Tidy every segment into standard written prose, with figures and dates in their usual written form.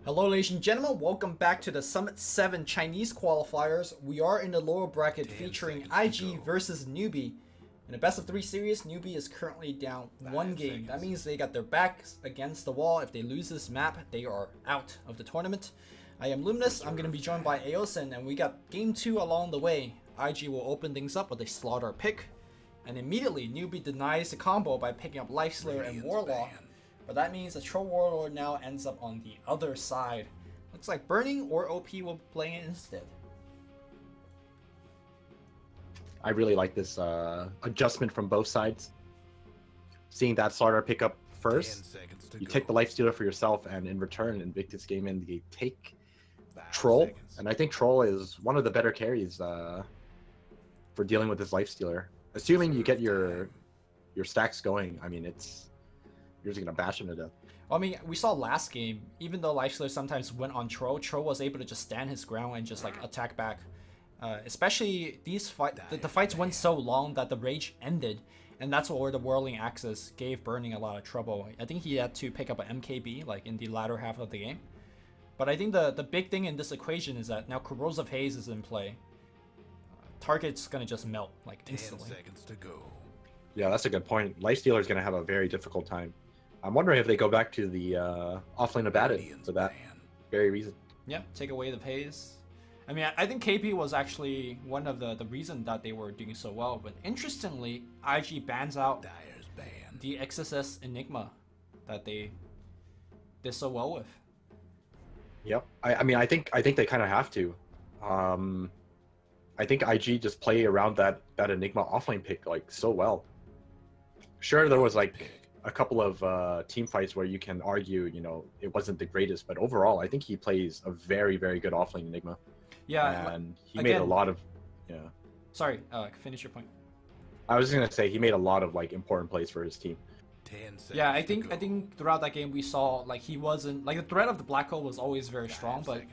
Hello ladies and gentlemen, welcome back to the Summit 7 Chinese qualifiers. We are in the lower bracket featuring IG versus Newbee. In the best of 3 series, Newbee is currently down 1 game. That means they got their backs against the wall. If they lose this map, they are out of the tournament. I am Luminous, I'm going to be joined by Aosin, and we got game 2 along the way. IG will open things up with a slaughter pick. And immediately, Newbee denies the combo by picking up Lifeslayer and Warlock. But that means the Troll Warlord now ends up on the other side. Looks like Burning or OP will be playing it instead. I really like this adjustment from both sides. Seeing that Slaughter pick up first, you take the Life Stealer for yourself, and in return, Invictus Gaming, they take Troll. And I think Troll is one of the better carries for dealing with this Life Stealer. Assuming you get your stacks going, I mean, you're just gonna bash him to death. Well, I mean, we saw last game, even though Lifeslayer sometimes went on Troll, Troll was able to just stand his ground and just like attack back. Especially these the fights went so long that the rage ended, and that's where the whirling axis gave Burning a lot of trouble. I think he had to pick up an MKB like in the latter half of the game. But I think the big thing in this equation is that now Corrosive Haze is in play. Target's gonna just melt like instantly. 10 seconds to go. Yeah, that's a good point. Lifestealer is gonna have a very difficult time. I'm wondering if they go back to the offlane abated for that very reason. Yeah, take away the haze. I mean, I think KP was actually one of the reason that they were doing so well. But interestingly, IG bans out the XSS Enigma that they did so well with. Yep. I mean, I think they kind of have to. I think IG just play around that Enigma offlane pick like so well. Sure, there was like a couple of team fights where you can argue, you know, it wasn't the greatest, but overall, I think he plays a very, very good offlane Enigma. Yeah, and he made a lot of, Sorry, finish your point. I was just gonna say he made a lot of like important plays for his team. 10 seconds yeah, I think throughout that game we saw like he wasn't like the threat of the black hole was always very strong, but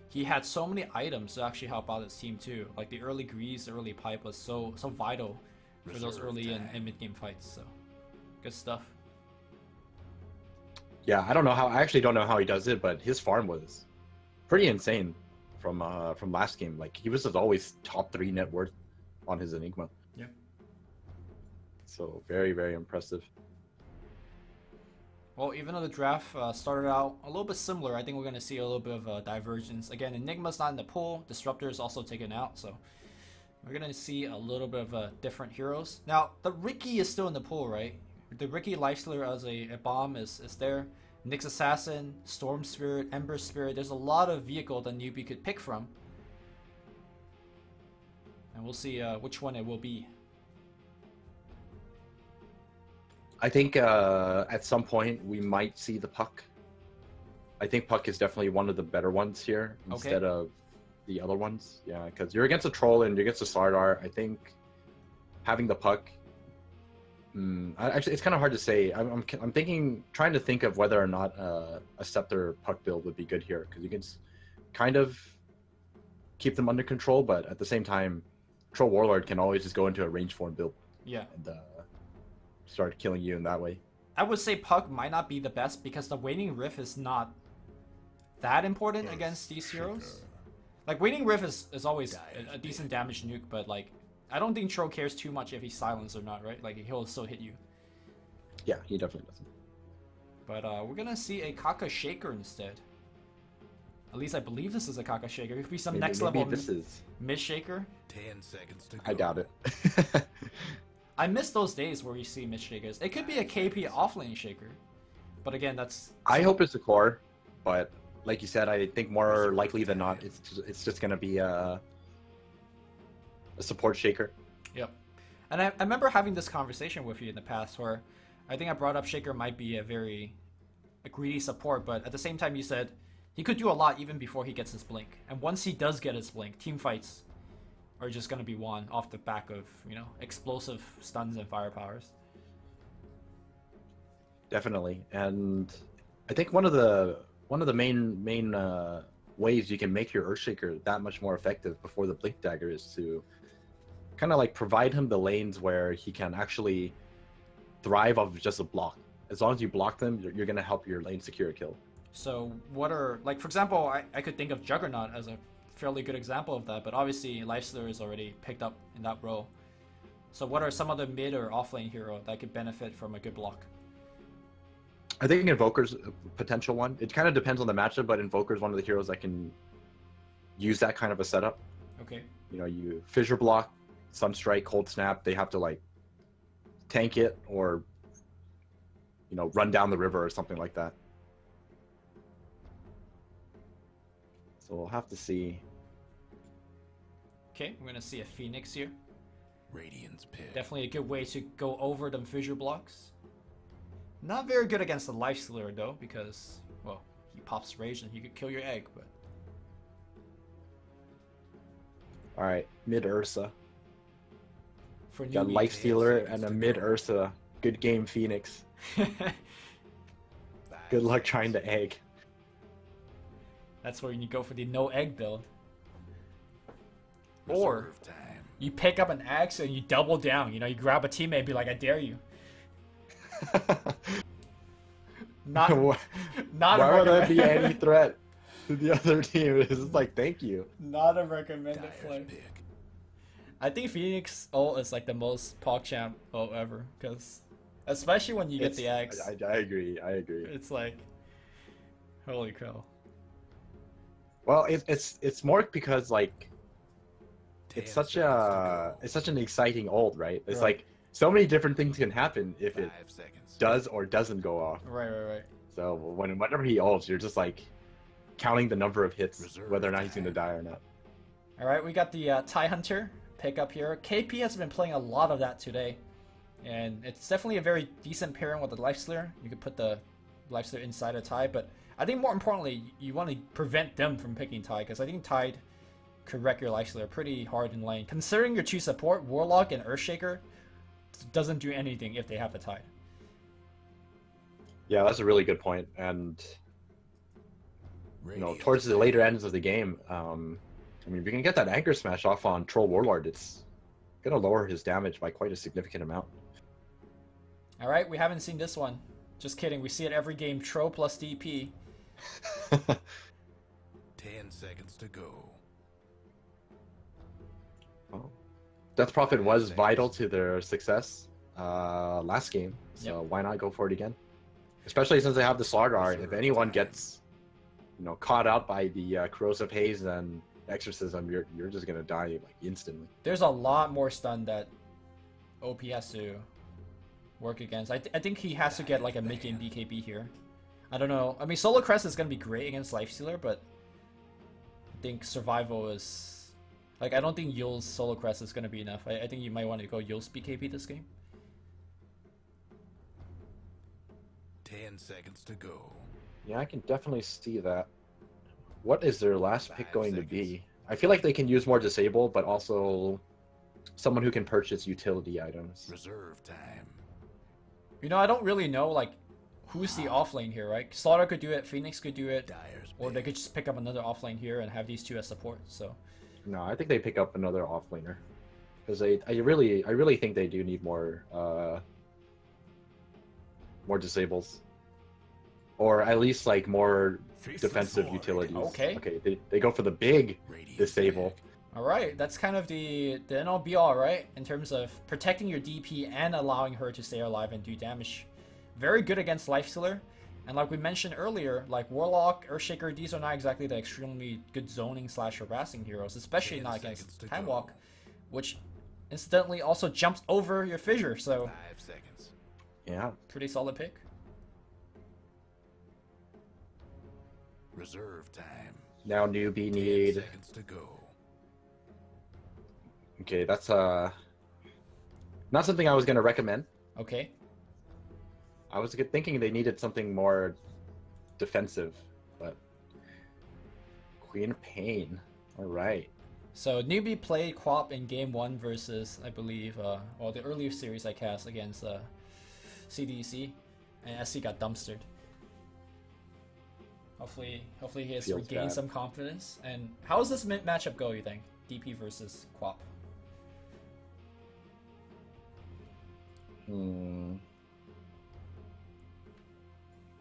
he had so many items to actually help out his team too. Like the early grease, the early pipe was so vital for those early and mid game fights. So good stuff. Yeah, I actually don't know how he does it, but his farm was pretty insane from last game. Like he was just always top 3 net worth on his Enigma. Yeah. So very, very impressive. Well, even though the draft started out a little bit similar, I think we're going to see a little bit of a divergence. Again, Enigma's not in the pool. Disruptor is also taken out, so we're going to see a little bit of different heroes. Now, the Riki is still in the pool, right? The Riki Lifestealer as a bomb is there. Nyx Assassin, Storm Spirit, Ember Spirit. There's a lot of vehicle that Newbee could pick from. And we'll see which one it will be. I think at some point we might see the Puck. I think Puck is definitely one of the better ones here instead of the other ones. Yeah, because you're against a Troll and you're against a Slardar. I think having the Puck. Actually, it's kind of hard to say. I'm trying to think of whether or not a Scepter Puck build would be good here, because you can kind of keep them under control, but at the same time, Troll Warlord can always just go into a range form build. Yeah. And start killing you in that way. I would say Puck might not be the best because the Waning Rift is not that important against these heroes. Like Waning Rift is always a decent damage nuke, but like I don't think Troll cares too much if he's silenced or not, right? Like he'll still hit you. Yeah, he definitely doesn't. But we're gonna see a Kaka Shaker instead. At least I believe this is a Kaka Shaker. It could be some next level mid Shaker. 10 seconds to go. I doubt it. I miss those days where you see mid Shakers. It could be a KP offlane Shaker. But again, that's... I hope it's a core, but like you said, I think more likely than not, it's just gonna be a support Shaker. Yep. And I remember having this conversation with you in the past where I think I brought up Shaker might be a very greedy support, but at the same time you said he could do a lot even before he gets his blink. And once he does get his blink, team fights are just going to be won off the back of, you know, explosive stuns and firepowers. Definitely. And I think one of the main ways you can make your Earthshaker that much more effective before the Blink Dagger is to kind of like provide him the lanes where he can actually thrive off of just a block. As long as you block them, you're going to help your lane secure a kill. So what are, like, for example, I could think of Juggernaut as a fairly good example of that, but obviously Lifestealer is already picked up in that role. So what are some of the mid or offlane hero that could benefit from a good block? I think Invoker's a potential one. It kind of depends on the matchup, but Invoker's one of the heroes that can use that kind of a setup. Okay. You know, you Fissure Block, Sunstrike, Cold Snap, they have to like tank it or, you know, run down the river or something like that. So we'll have to see. Okay, we're gonna see a Phoenix here. Radiant's pit. Definitely a good way to go over them fissure blocks. Not very good against the Lifestealer though, because, well, he pops Rage and he could kill your egg, but... Alright, mid Ursa. For Got Newbee. Lifestealer and a mid Ursa. Good game, Phoenix. Good luck trying to egg. That's where you go for the no egg build. Or Reserve time. you pick up an axe and you double down. You know, you grab a teammate and be like, I dare you. Not, Why not a would that recommend- be any threat to the other team? It's just like, thank you. Not a recommended Dyer's play. pick. I think Phoenix ult is like the most PogChamp ult ever, because especially when you get the axe, I agree. I agree. it's like, holy cow. Well, it's more because like 10 it's such seconds to it's such an exciting ult, right? It's Right. like so many different things can happen if go. it 5 seconds. does or doesn't go off. Right. So whenever he ults, you're just like counting the number of hits, Reserve whether or not he's time. gonna die or not. All right, we got the TIE Hunter pick up here. KP has been playing a lot of that today, and it's definitely a very decent pairing with the Lifestealer. You could put the Lifestealer inside a TIE, but I think more importantly, you want to prevent them from picking TIE, because I think TIE could wreck your Lifestealer pretty hard in lane. Considering your two support, Warlock and Earthshaker, doesn't do anything if they have the TIE. Yeah, that's a really good point. And you know, Radiant's towards the pit. later ends of the game, I mean, if you can get that Anchor Smash off on Troll Warlord, it's gonna lower his damage by quite a significant amount. All right, we haven't seen this one. Just kidding, we see it every game. Tro plus DP. 10 seconds to go. Well, Death Prophet was vital to their success last game, so why not go for it again? Especially since they have the Slaughter Art. If anyone gets, you know, caught out by the Corrosive Haze and Exorcism, you're just gonna die like instantly. There's a lot more stun that OP has to work against. I think he has to get like a mid-game BKB here. I don't know. I mean, Solar Crest is gonna be great against Lifestealer, but I think Survival is like, I don't think Yule's Solar Crest is gonna be enough. I think you might want to go Yule's BKB this game. 10 seconds to go. Yeah, I can definitely see that. What is their last pick 5 going to seconds. be? I feel like they can use more Disable, but also someone who can purchase utility items. Reserve time. You know, I don't really know like who's the offlane here, right? Slaughter could do it, Phoenix could do it, Dyer's or they pick. could just pick up another offlane here and have these two as support. So No, I think they pick up another offlaner because I really think they do need more disables, or at least like more Face the defensive void. utilities. Okay. Okay, they go for the big Radiant's disable. pick. all right, that's kind of the end all be all, right? In terms of protecting your DP and allowing her to stay alive and do damage. Very good against Lifestealer. And like we mentioned earlier, like Warlock, Earthshaker, these are not exactly the extremely good zoning / harassing heroes, especially 10 not seconds against to Time go. Walk, which incidentally also jumps over your fissure, so 5 seconds. Yeah, pretty solid pick. Reserve time. now Newbie 10 need. seconds to go. Okay, that's not something I was gonna recommend. Okay. I was thinking they needed something more defensive, but Queen of Pain. All right. So Newbie played Quap in game 1 versus, I believe, well, the earlier series I cast against CDC, and SC got dumpstered. Hopefully he has Feels regained bad. some confidence. And how does this matchup go, you think? DP versus Quap.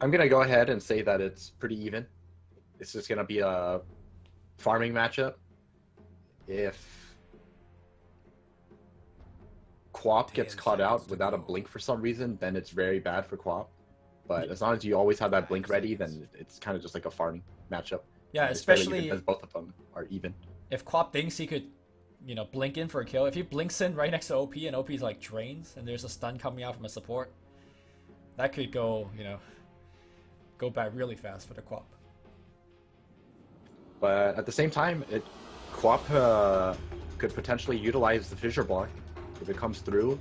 I'm gonna go ahead and say that it's pretty even. It's just gonna be a farming matchup. If Quap gets caught out without a blink for some reason, then it's very bad for Quap. But as long as you always have that blink ready, then it's kind of just like a farming matchup. Yeah, It's especially because both of them are even. if Quap thinks he could, you know, blink in for a kill. If he blinks in right next to OP and OP's like drains and there's a stun coming out from a support, that could go, you know, go bad really fast for the Quap. But at the same time, Quap could potentially utilize the fissure block. If it comes through,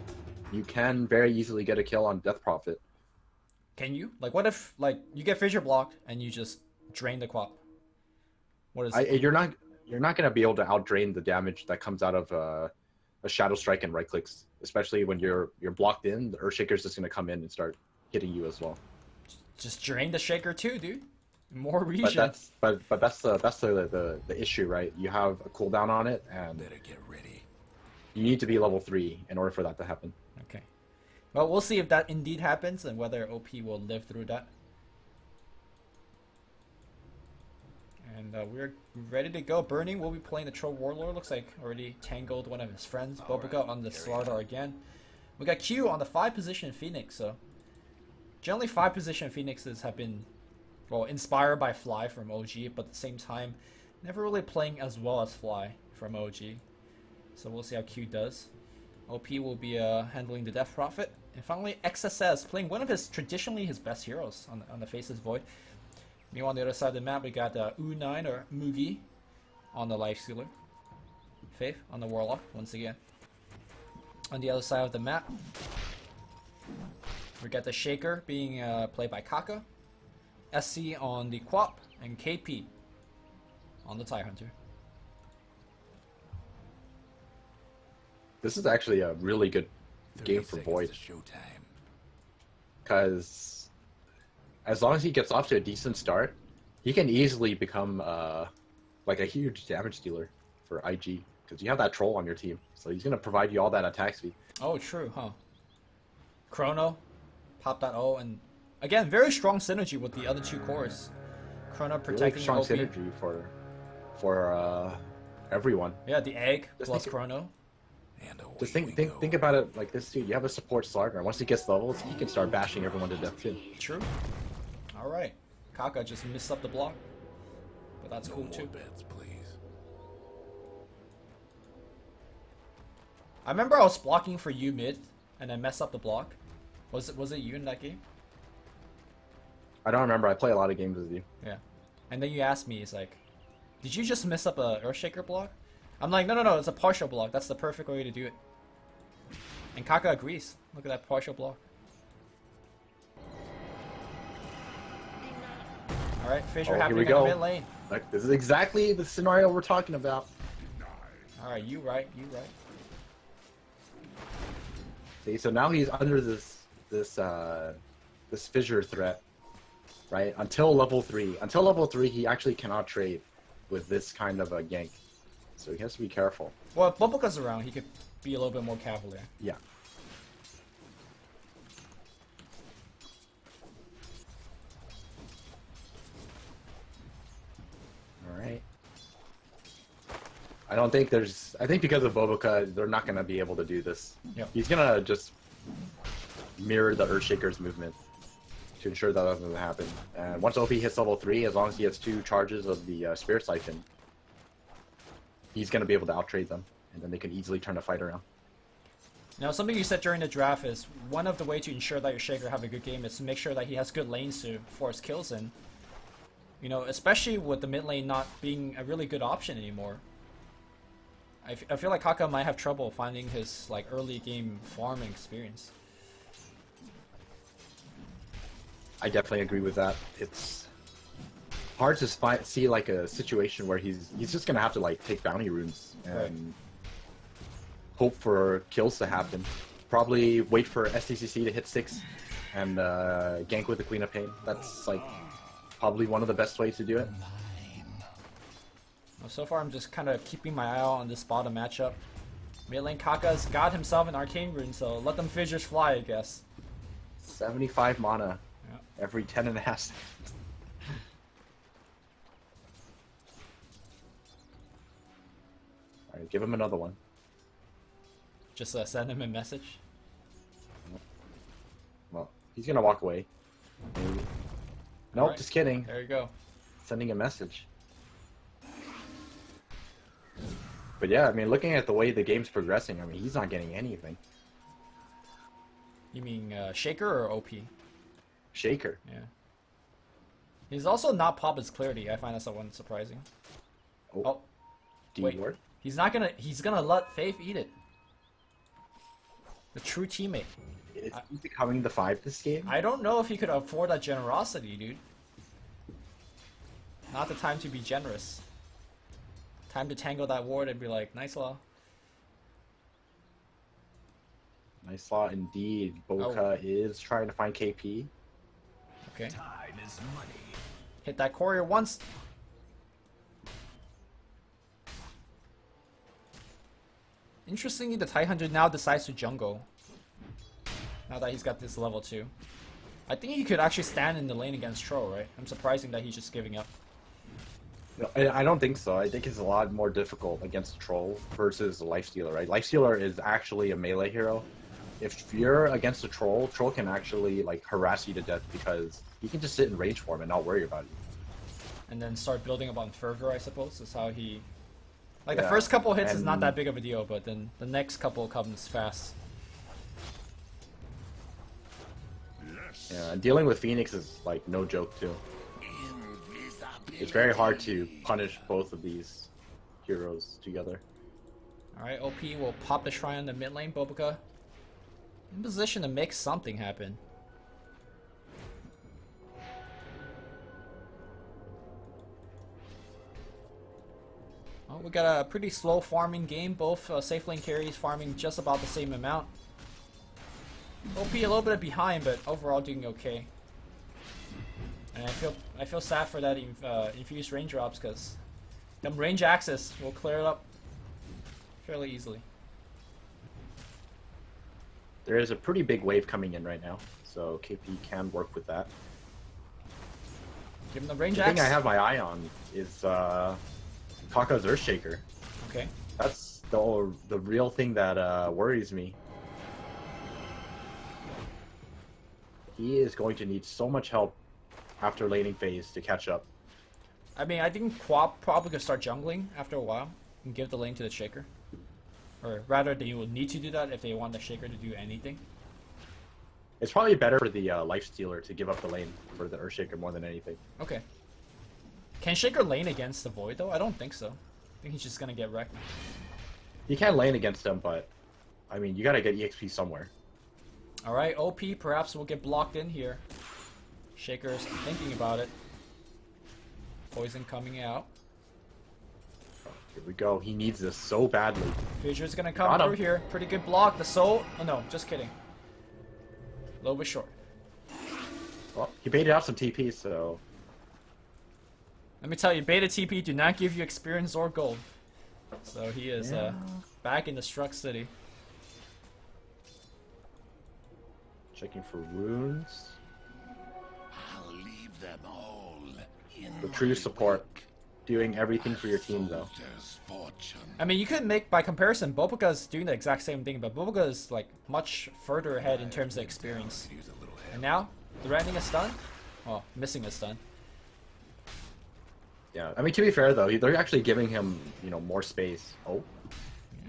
you can very easily get a kill on Death Prophet. Can you? Like, what if, like, you get fissure blocked and you just drain the Quap? What is You're not gonna be able to outdrain the damage that comes out of a Shadow Strike and right clicks, especially when you're blocked in. The Earthshaker's just gonna come in and start hitting you as well. just drain the Shaker too, dude. More region. But that's the issue, right? You have a cooldown on it, and Better get ready. you need to be level 3 in order for that to happen. Okay. Well, we'll see if that indeed happens and whether OP will live through that. And we're ready to go. Burning will be playing the Troll Warlord. Looks like already tangled one of his friends. Bobuka on the Slardar again. We got Q on the 5 position Phoenix. So generally 5 position Phoenixes have been, well, inspired by Fly from OG, but at the same time never really playing as well as Fly from OG. So we'll see how Q does. OP will be handling the Death Prophet. And finally, XSS playing one of his traditionally his best heroes on the Faceless Void. Meanwhile, on the other side of the map, we got U9 or Mugi on the Lifestealer. Faith on the Warlock once again. On the other side of the map, we got the Shaker being played by Kaka, SC on the Quap, and KP on the TIE Hunter. This is actually a really good game for Void, because as long as he gets off to a decent start, he can easily become like a huge damage dealer for IG, because you have that troll on your team, so he's going to provide you all that attack speed. Oh, true, huh? Chrono, pop that O, and again, very strong synergy with the other 2 cores. Chrono protecting Really strong OP. synergy for everyone. Yeah, the egg Just plus think- Chrono. And away Just we think go. about it like this, dude. You have a support Slardar. Once he gets levels, he can start bashing everyone to death too. True. Alright. Kaka just missed up the block. But that's No cool more too. bets, please. I remember I was blocking for you mid and I messed up the block. Was it you in that game? I don't remember. I play a lot of games with you. Yeah. And then you asked me, it's like, did you just mess up a Earthshaker block? I'm like, no, it's a partial block. That's the perfect way to do it. And Kaka agrees. Look at that partial block. Alright, Fissure Here happening we in the go. mid lane. Like, this is exactly the scenario we're talking about. Alright, you right. See, so now he's under this fissure threat, right? Until level 3. Until level 3, he actually cannot trade with this kind of a gank. So he has to be careful. Well, if Bubble's around, he could be a little bit more cavalier. Yeah. Alright. I think because of Boboka, they're not going to be able to do this. Yep. He's going to just mirror the Earthshaker's movement to ensure that doesn't happen. And once OP hits level 3, as long as he has 2 charges of the Spirit Siphon, he's going to be able to outtrade them, and then they can easily turn the fight around. Now, something you said during the draft is one of the way to ensure that your Shaker have a good game is to make sure that he has good lanes to force kills in. You know, especially with the mid lane not being a really good option anymore. I feel like Kaka might have trouble finding his like early game farming experience. I definitely agree with that. It's hard to see like a situation where he's just gonna have to like take bounty runes and hope for kills to happen. Probably wait for STCC to hit 6 and gank with the Queen of Pain. That's like probably one of the best ways to do it. Well, so far I'm just kind of keeping my eye out on this bottom matchup. Mid lane Kaka's got himself an arcane rune, so let them fissures fly, I guess. 75 mana. Yeah. Every 10.5 seconds. Alright, give him another one. Just send him a message. Well, he's gonna walk away. Maybe. Nope, Right. just kidding. There you go. Sending a message. But yeah, I mean, looking at the way the game's progressing, I mean, he's not getting anything. You mean Shaker or OP? Shaker. Yeah. He's also not pop his clarity. I find that somewhat surprising. Oh. Wait. D-word. He's not gonna. He's gonna let Faith eat it. The true teammate. Is he becoming the 5 this game? I don't know if he could afford that generosity, dude. Not the time to be generous. Time to tangle that ward and be like, nice law. Nice law indeed. Boca is trying to find KP. Okay. Time is money. Hit that courier once. Interestingly, the TIE Hunter now decides to jungle. Now that he's got this level 2. I think he could actually stand in the lane against Troll, right? I'm surprising that he's just giving up. No, I don't think so. I think it's a lot more difficult against Troll versus the Lifestealer, right? Lifestealer is actually a melee hero. If you're against a Troll, Troll can actually like harass you to death because he can just sit in range for him and not worry about you. And then start building up on fervor, I suppose, is how he... Like, the Yeah, first couple hits is not and- that big of a deal, but then the next couple comes fast. Yeah, and dealing with Phoenix is like no joke too. It's very hard to punish both of these heroes together. Alright, OP will pop the shrine in the mid lane, Bobica. In position to make something happen. Well, we got a pretty slow farming game. Both safe lane carries farming just about the same amount. OP a little bit behind, but overall doing okay. And I feel sad for that infused raindrops because them range access will clear it up fairly easily. There is a pretty big wave coming in right now, so KP can work with that. Give him the range The axe. thing I have my eye on is Kaka's Earthshaker. Okay. That's the real thing that worries me. He is going to need so much help after laning phase to catch up. I mean, I think Quap probably could start jungling after a while and give the lane to the Shaker. Or rather, they will need to do that if they want the Shaker to do anything. It's probably better for the Lifestealer to give up the lane for the Earthshaker more than anything. Okay. Can Shaker lane against the Void though? I don't think so. I think he's just gonna get wrecked. You can lane against him, but I mean, you gotta get EXP somewhere. Alright, OP perhaps will get blocked in here. Shaker's thinking about it. Poison coming out. Here we go. He needs this so badly. Fissure's gonna come Got him. through here. Pretty good block. The soul. Oh no, just kidding. A little bit short. Well, he baited out some TP, so Let me tell you, beta TP do not give you experience or gold. So he is back in the Struck City. checking for runes. I'll leave them all in The true my support. wake. Doing everything for your team, though. Soldier's fortune. I mean, you could make, by comparison, Bobica's doing the exact same thing, but Bobica is, like, much further ahead in terms of experience. Use a little help. And now, threatening a stun? Oh, missing a stun. Yeah, I mean, to be fair, though, they're actually giving him, you know, more space. Oh,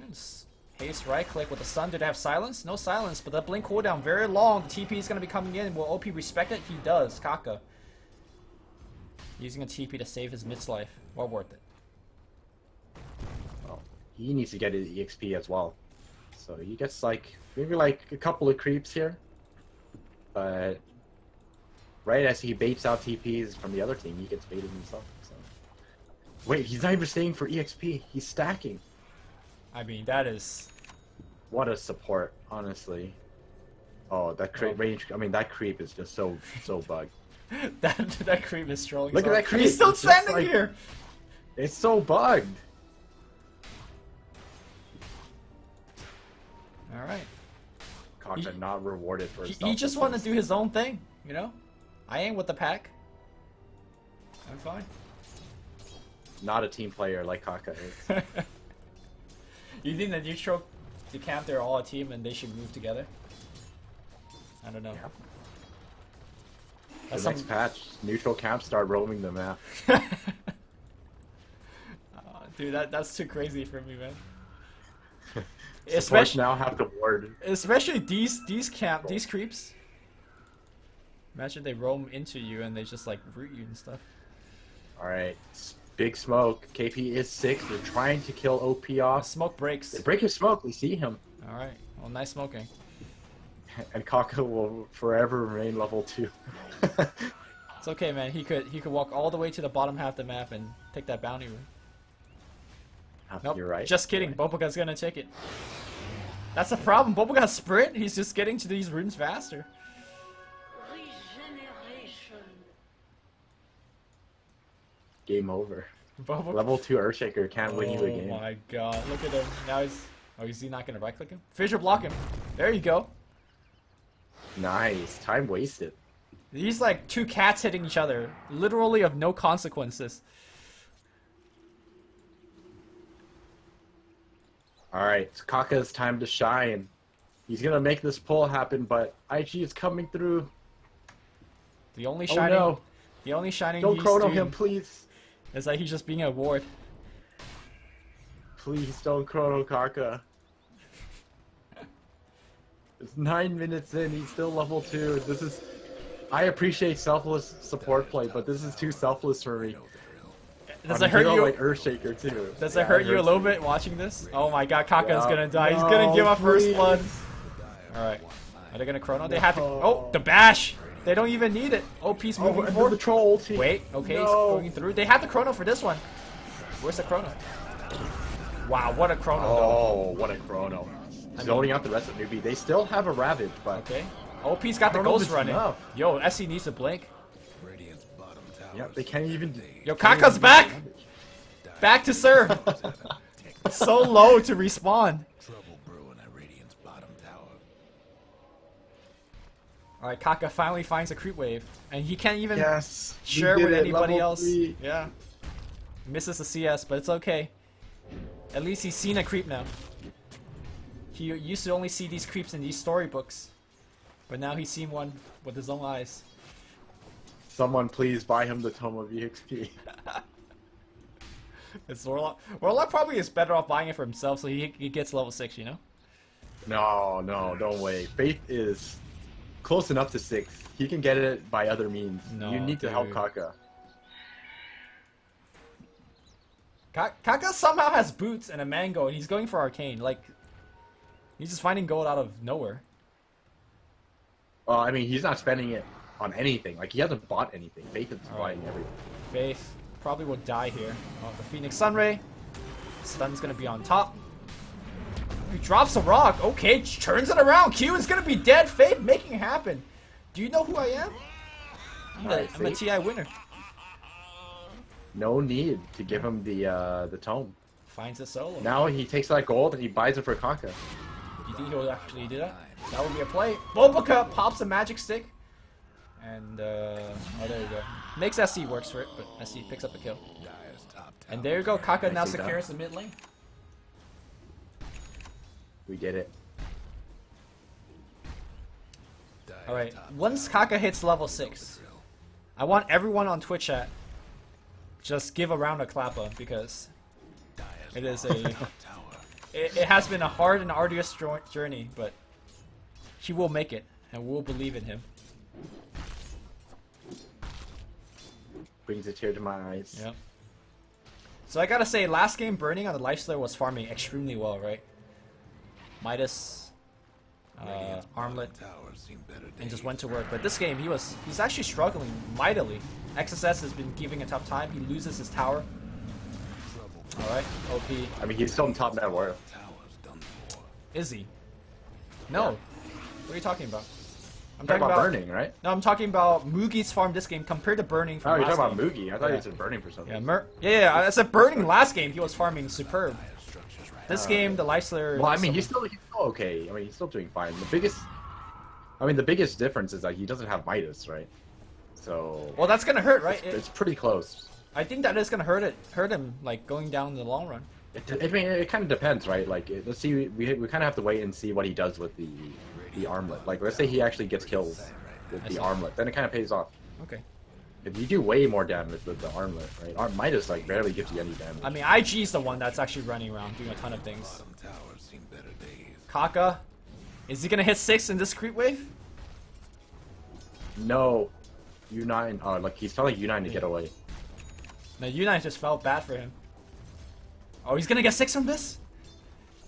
Yes. Haste right click with the stun. Did it have silence? No silence, but that blink cooldown very long. The TP is going to be coming in. Will OP respect it? He does. Kaka. Using a TP to save his mid life. Well worth it. well, he needs to get his EXP as well. So he gets, like, maybe, like, a couple of creeps here. But right as he baits out TPs from the other team, he gets baited himself. So. Wait, he's not even staying for EXP. He's stacking. I mean, that is... What a support, honestly. Oh, that creep range. I mean, that creep is just so bugged. that creep is trolling. Look at that creep. He's still It's just standing like- here. It's so bugged. All right. Kaka He- not rewarded for his He just wanted to do his own thing, you know? I ain't with the pack. I'm fine. Not a team player like Kaka is. You think the neutral, the camp, they're all a team and they should move together? I don't know. Yeah. That's The next patch, neutral camps start roaming the map. Dude, that's too crazy for me, man. Especially now have to ward. Especially these creeps. Imagine they roam into you and they just like root you and stuff. Alright, big smoke. KP is 6. They're trying to kill OP off. Smoke breaks. They break his smoke. We see him. Alright, well, nice smoking. And Kaka will forever remain level 2. It's okay, man. He could walk all the way to the bottom half of the map and take that bounty room. Nope, You're right. just kidding. Boboga's gonna take it. That's the problem. Boboga's sprint. He's just getting to these runes faster. Game over. Bobo. Level 2 Earthshaker can't win you a game. Oh my god, look at him. Now he's... Oh, is he not gonna right click him? Fissure block him. There you go. Nice. Time wasted. These like two cats hitting each other. Literally of no consequences. Alright, it's Kaka's time to shine. He's gonna make this pull happen, but IG is coming through. The only shining... Oh no. The only shining Don't he's chrono doing him, please. is that he's just being a ward. Please don't chrono Kaka. It's 9 minutes in, he's still level 2. This is... I appreciate selfless support play, but this is too selfless for me. Does it hurt you? Like Earthshaker too. Does it hurt you a little bit watching this? Oh my god, Kaka's gonna die. He's gonna give up please. first blood. Alright. Are they gonna chrono? They have to... Oh, the bash! They don't even need it. OP's moving and forward. the troll team. Wait, okay, No. he's going through. They have the chrono for this one. Where's the chrono? Wow, what a chrono Oh, what a chrono. Zoning out the rest of Newbee. They still have a Ravage, but... though. Okay. OP's got the Chrono ghost is running. enough. Yo, SC needs to blink. Yeah, they can't even... Yo, Kaka's back! Back to serve! So low to respawn. Alright, Kaka finally finds a creep wave. And he can't even Yes. share we with did it, anybody level else. 3. Yeah. Misses the CS, but it's okay. At least he's seen a creep now. He used to only see these creeps in these storybooks. But now he's seen one with his own eyes. Someone please buy him the Tome of EXP. It's Warlock. Warlock probably is better off buying it for himself so he gets level 6, you know? No, no, don't wait. Faith is close enough to 6. He can get it by other means. No, you need to help dude. Kaka. Kaka somehow has boots and a mango and he's going for arcane. Like, he's just finding gold out of nowhere. Well, I mean, he's not spending it on anything. Like, he hasn't bought anything. Faith is buying everything. Faith probably will die here. Oh, the Phoenix Sunray. Stun's gonna be on top. He drops a rock. Okay, turns it around. Q is gonna be dead. Faith making it happen. Do you know who I am? I'm a TI winner. No need to give him the tome. Finds a solo. Now he takes that gold and he buys it for Kaka. Do you think he'll actually do that? That would be a play. Boboka pops a magic stick. And, oh, there you go. Makes SC works for it, but SC picks up the kill. And there you go. Kaka now secures the mid lane. We did it. Alright, once Kaka hits level 6, I want everyone on Twitch chat just give a round of clappa because it is a... it has been a hard and arduous journey, but he will make it, and we'll believe in him. Brings a tear to my eyes. Yep. So I gotta say, last game Burning on the Lifestealer was farming extremely well, right? Midas, Armlet, and just went to work. But this game, he's actually struggling mightily. XSS has been giving a tough time. He loses his tower. Alright, OP. I mean, he's still in top net worth. Is he? No. Yeah. What are you talking about? I'm Talking about Burning, right? No, I'm talking about Mugi's farm this game compared to Burning from Oh, you're last talking game. about Mugi. I thought Yeah. you said Burning for something. Yeah, I said Burning last game. He was farming superb. This game, the Lifestealer... Well, I mean, he's still okay. I mean, he's still doing fine. The biggest difference is that he doesn't have Midas, right? So Well, that's gonna hurt, right? it's pretty close. I think that is gonna hurt him, like going down in the long run. I mean, it kind of depends, right? Like, let's see, we kind of have to wait and see what he does with the armlet. Like, let's say he actually gets kills with the armlet, then it kind of pays off. Okay. If you do way more damage with the armlet, right? Midas like barely gives you any damage. I mean, IG's the one that's actually running around doing a ton of things. Kaka, is he gonna hit 6 in this creep wave? No, U9. Oh, like he's telling U9 to get away. No, U9 just felt bad for him. Oh, he's gonna get 6 from this?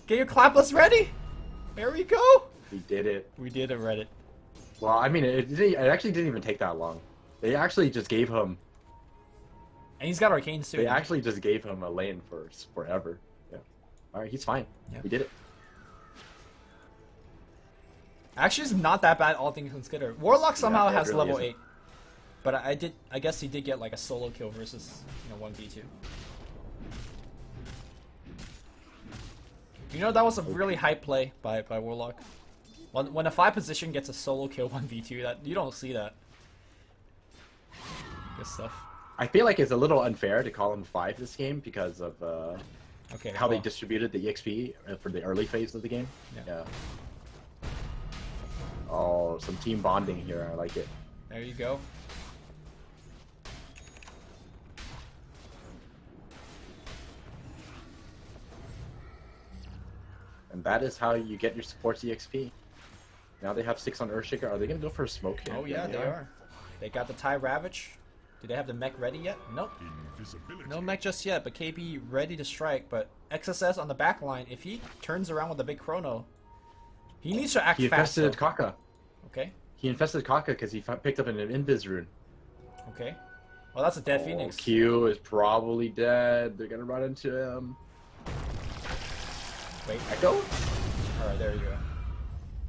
Get your clapless ready! There we go! We did it. We did it, Reddit. Well, I mean, it actually didn't even take that long. They actually just gave him... And he's got Arcane soon. They actually just gave him a lane for forever. Yeah. Alright, he's fine. Yeah. We did it. Actually, it's not that bad, all things considered. Warlock somehow Yeah, it has really level isn't. 8. But I guess he did get like a solo kill versus, 1v2. You know, that was a really hype play by Warlock. When a 5 position gets a solo kill 1v2, that you don't see that. Good stuff. I feel like it's a little unfair to call him 5 this game because of Okay. how they distributed the EXP for the early phase of the game. Yeah. Oh, some team bonding here. I like it. There you go. And that is how you get your supports EXP. Now they have 6 on Earthshaker. Are they going to go for a smoke here? Oh yeah, they are. They got the TIE Ravage. Do they have the mech ready yet? Nope. No mech just yet, but KB ready to strike. But XSS on the back line, if he turns around with a big chrono, he needs to act He fast. infested Kaka. Okay. He infested Kaka because he picked up an Invis rune. Okay. Well, that's a dead Phoenix. Q is probably dead. They're going to run into him. Wait. Echo? Alright, there you go.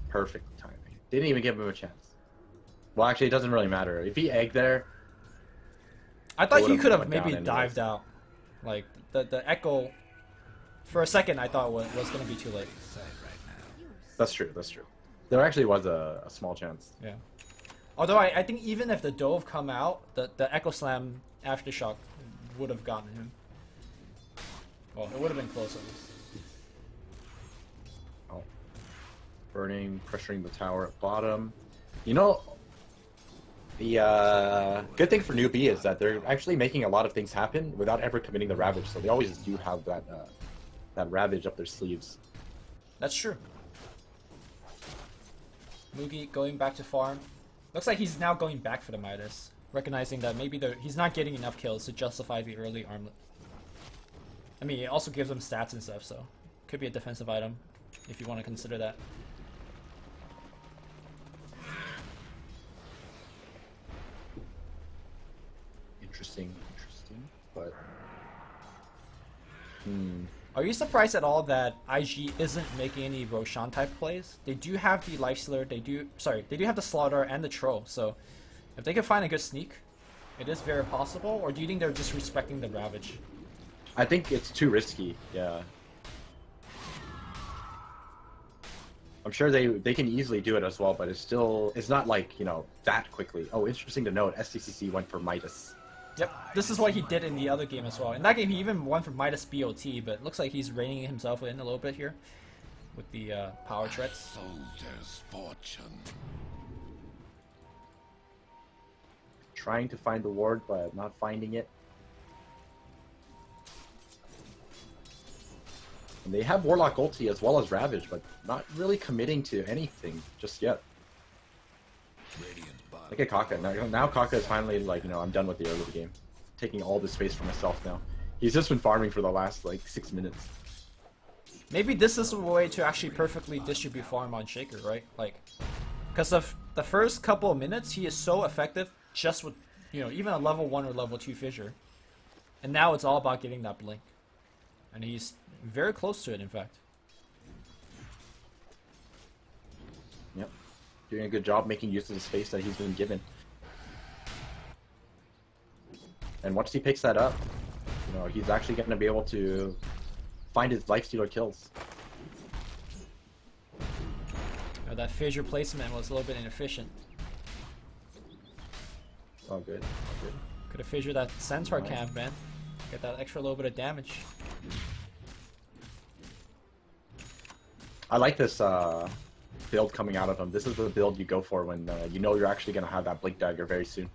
Perfect timing. Didn't even give him a chance. Well, actually, it doesn't really matter. If he egged there... I thought he would've could have went maybe down dived out. Like, the Echo... For a second, I thought was going to be too late. That's true, that's true. There actually was a small chance. Yeah. Although I think even if the Dove come out, the Echo Slam Aftershock would have gotten him. Well, it would have been close at least. Oh. Burning, pressuring the tower at bottom. You know, the good thing for Newbee is that they're actually making a lot of things happen without ever committing the Ravage, so they always do have that that Ravage up their sleeves. That's true. Mugi going back to farm. Looks like he's now going back for the Midas, recognizing that maybe he's not getting enough kills to justify the early armlet. I mean, it also gives him stats and stuff, so could be a defensive item if you want to consider that. Interesting, but... Are you surprised at all that IG isn't making any Roshan type plays? They do have the Lifestealer, they do have the Slaughter and the Troll, so if they can find a good sneak, it is very possible, or do you think they're just respecting the Ravage? I think it's too risky, yeah. I'm sure they can easily do it as well, but it's not like, that quickly. Oh, interesting to note, STCC went for Midas. Yep, this is what he did in the other game as well. In that game, he even went for Midas BOT, but it looks like he's reining himself in a little bit here with the power threats. Soldier's fortune. Trying to find the ward, but not finding it. And they have Warlock ulti as well as Ravage, but not really committing to anything just yet. Look at Kaka. Now Kaka is finally like, I'm done with the early game. Taking all the space for myself now. He's just been farming for the last, 6 minutes. Maybe this is a way to actually perfectly distribute farm on Shaker, right? Because of the first couple of minutes, he is so effective just with, even a level 1 or level 2 fissure. And now it's all about getting that blink. And he's very close to it, in fact. Yep. Doing a good job making use of the space that he's been given. And once he picks that up, he's actually going to be able to find his lifestealer kills. That fissure placement was a little bit inefficient. It's all good. All good. Could have fissured that Centaur camp, man. Get that extra little bit of damage. I like this build coming out of him. This is the build you go for when you know you're actually going to have that Blink Dagger very soon.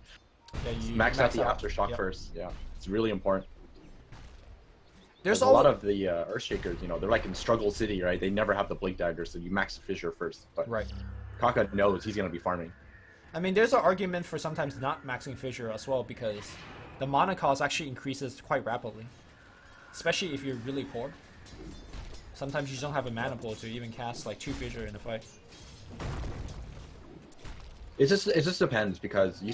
Yeah, you max out the Aftershock first. Yeah, it's really important. There's a lot of the Earthshakers, you know, they're like in Struggle City, right? They never have the Blink Dagger, so you max the Fissure first. But right. Kaka knows he's going to be farming. I mean, there's an argument for sometimes not maxing Fissure as well, because the mana cost actually increases quite rapidly. Especially if you're really poor. Sometimes you don't have a mana pool to even cast like 2 Fissure in a fight. It just depends, because you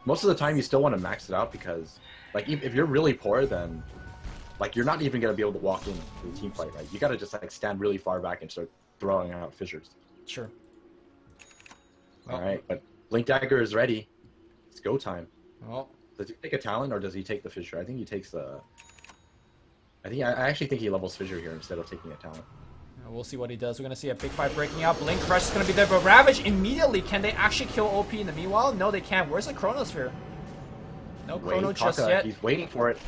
most of the time you still want to max it out, because like if you're really poor, then like you're not even gonna be able to walk into the team fight, right? You gotta just like stand really far back and start throwing out fissures. Sure. All right, but Blink Dagger is ready. It's go time. Well, does he take a talent or does he take the fissure? I think he takes the. I actually think he levels fissure here instead of taking a talent. We'll see what he does. We're going to see a big fight breaking out. Blink Crush is going to be there, but Ravage immediately. Can they actually kill OP in the meanwhile? No, they can't. Where's the Chronosphere? No Chrono just yet. He's waiting for it.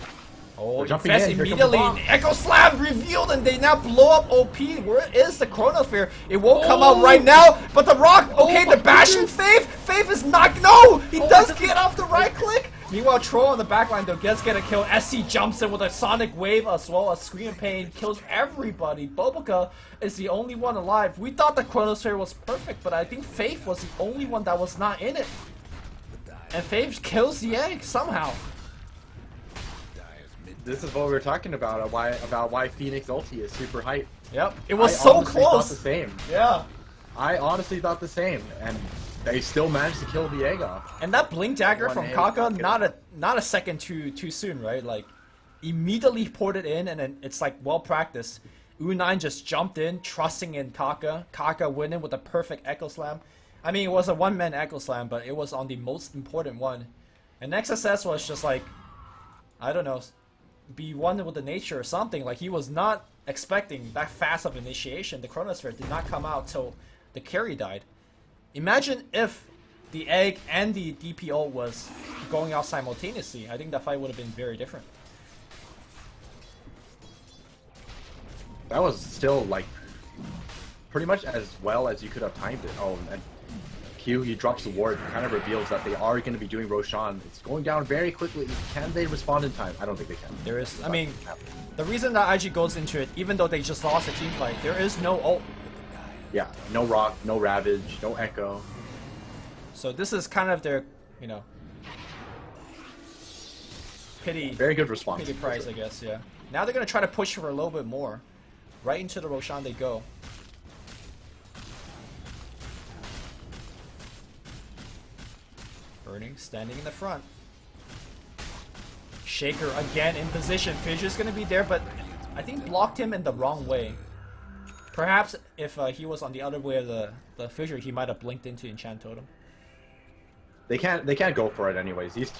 Oh, Infest immediately. Echo Slam revealed, and they now blow up OP. Where is the Chronosphere? It won't come out right now, but the Rock. Okay, the bashing Faith. Faith is not. No, he does get off the right click. Meanwhile, Troll on the backline though gets get a kill. SC jumps in with a Sonic Wave as well as Scream of Pain, kills everybody. Boboka is the only one alive. We thought the Chronosphere was perfect, but I think Faith was the only one that was not in it. And Faith kills the egg somehow. This is what we were talking about why Phoenix ulti is super hype. Yep, it was so close. Thought the same. Yeah, I honestly thought the same, and they still managed to kill the egg off. And that Blink Dagger from Kaka, not a second too soon, right? Like immediately poured it in, and then it's like well practiced. U9 just jumped in, trusting in Kaka. Kaka winning with a perfect Echo Slam. I mean, it was a one-man Echo Slam, but it was on the most important one. And XSS was just like, I don't know, be one with the nature or something. Like he was not expecting that fast of initiation. The Chronosphere did not come out till the carry died. Imagine if the egg and the DPO was going out simultaneously. I think that fight would have been very different. That was still like pretty much as well as you could have timed it. Oh, and Q, he drops the ward, kind of reveals that they are going to be doing Roshan. It's going down very quickly. Can they respond in time? I don't think they can. There is, I mean, the reason that IG goes into it, even though they just lost a team fight, there is no ult. Yeah, no Rock, no Ravage, no Echo. So this is kind of their, you know, pity. Very good response. Pity price, I guess, yeah. Now they're going to try to push for a little bit more. Right into the Roshan they go. Burning, standing in the front. Shaker again in position. Fissure's going to be there, but I think blocked him in the wrong way. Perhaps if he was on the other way of the Fissure, he might have blinked into Enchant Totem. They can't go for it anyways. He's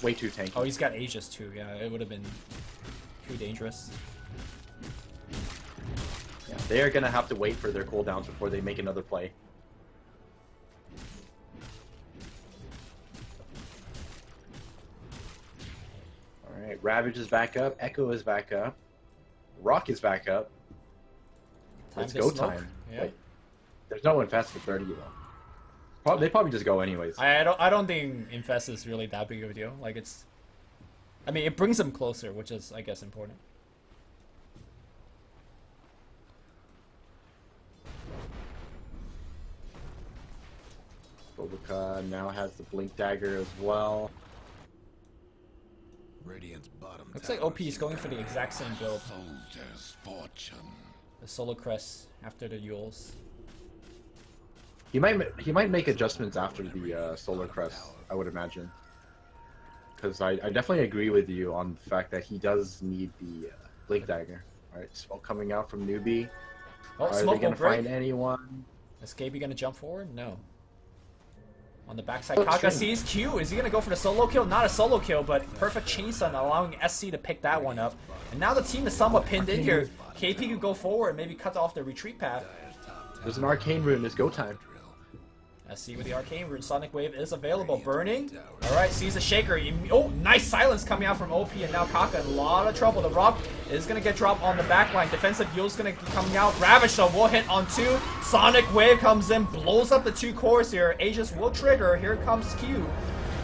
way too tanky. Oh, he's got Aegis too. Yeah, it would have been too dangerous. Yeah, they are gonna have to wait for their cooldowns before they make another play. All right, Ravage is back up. Echo is back up. Rock is back up. Let's go time. Yeah. Wait, there's no Infest for 30 though. They probably just go anyways. I don't think Infest is really that big of a deal. Like it's, I mean, it brings them closer, which is I guess important. Boboka now has the Blink Dagger as well. Radiant's bottom Looks like OP is going for the exact same build. Soldier's fortune. The Solar Crest after the Yules. He might make adjustments after the Solar Crest, I would imagine. Because I definitely agree with you on the fact that he does need the Blink Dagger. Alright, smoke coming out from Newbee. Oh, Are smoke they going will to break. find anyone? Escapee gonna jump forward? No. On the backside, Kaka sees Q. Is he gonna go for the solo kill? Not a solo kill, but perfect chainstun allowing SC to pick that one up. And now the team is somewhat pinned in here. KP could go forward and maybe cut off the retreat path. There's an Arcane Rune. It's go time. Let's see where the Arcane Rune. Sonic Wave is available. Burning. Alright, sees a Shaker. Oh, nice silence coming out from OP, and now Kaka in a lot of trouble. The Rock is going to get dropped on the back line. Defensive Heal's going to be coming out. Ravage, though, will hit on 2. Sonic Wave comes in, blows up the 2 cores here. Aegis will trigger. Here comes Q.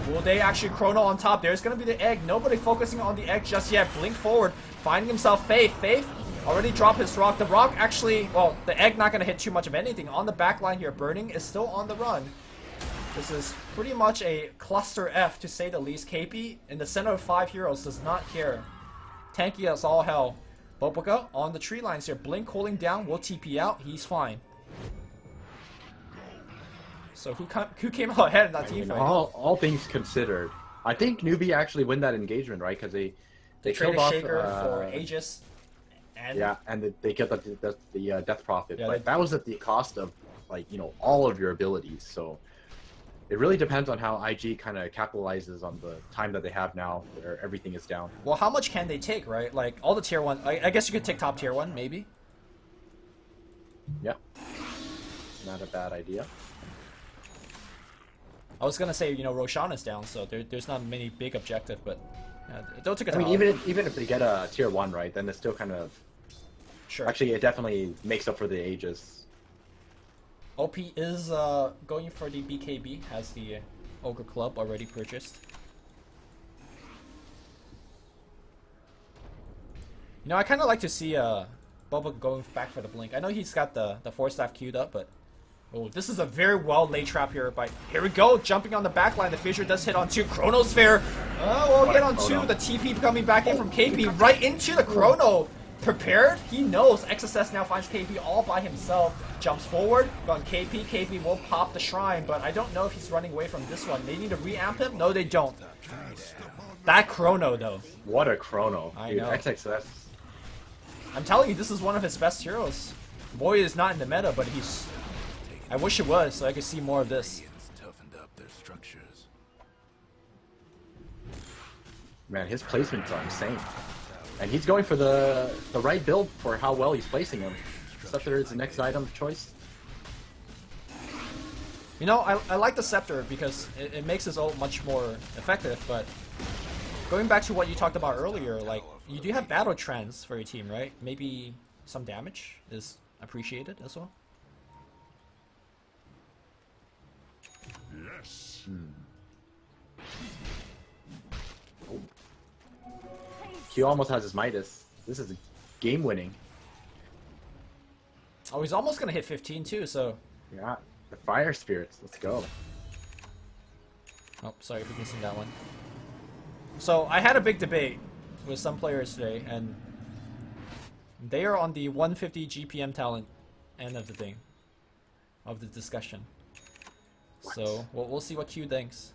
Will they actually Chrono on top? There's going to be the egg. Nobody focusing on the egg just yet. Blink forward, finding himself Faith. Faith already dropped his rock. The rock actually, well, the egg not going to hit too much of anything. On the back line here, Burning is still on the run. This is pretty much a cluster F, to say the least. KP in the center of 5 heroes does not care. Tanky as all hell. Boboka on the tree lines here. Blink cooling down, will TP out. He's fine. So who came out ahead in that team fight? All things considered, I think Newbee actually win that engagement, right? Because they traded killed off Shaker for Aegis. And yeah, and they get the death profit, Yeah, but that was at the cost of, like, you know, all of your abilities. So it really depends on how IG kind of capitalizes on the time that they have now, where everything is down. well, how much can they take, right? Like all the tier 1. I guess you could take top tier 1, maybe. Yeah, not a bad idea. I was gonna say, you know, Roshan is down, so there's not many big objective, but don't take a I mean, even if they get a tier 1, right, then it's still kind of... Sure. Actually, it definitely makes up for the Aegis. OP is going for the BKB, has the Ogre Club already purchased. You know, I kind of like to see Bubba going back for the Blink. I know he's got the 4-staff queued up, but... Oh, this is a very well laid trap here. But here we go, jumping on the back line. The Fissure does hit on 2. Chronosphere. Oh, we'll get on 2. The TP coming back in from KP right into the Chrono. Prepared? He knows. XSS now finds KP all by himself. Jumps forward on KP. KP will pop the Shrine, but I don't know if he's running away from this one. They need to re-amp him? No, they don't. That Chrono, though. What a Chrono. I Dude, know. XXS. I'm telling you, this is one of his best heroes. Boy is not in the meta, but he's... I wish it was, so I could see more of this. Man, his placements are insane. And he's going for the right build for how well he's placing him. Scepter is the next item of choice. You know, I like the Scepter because it makes his ult much more effective, but going back to what you talked about earlier, like, you do have battle trends for your team, right? Maybe some damage is appreciated as well. Yes. Oh. Q almost has his Midas. This is game winning. Oh, he's almost gonna hit 15 too, so... Yeah, the Fire Spirits. Let's go. Oh, sorry for missing that one. So, I had a big debate with some players today, and they are on the 150 GPM talent end of the thing, of the discussion. What? So, we'll see what Q thinks.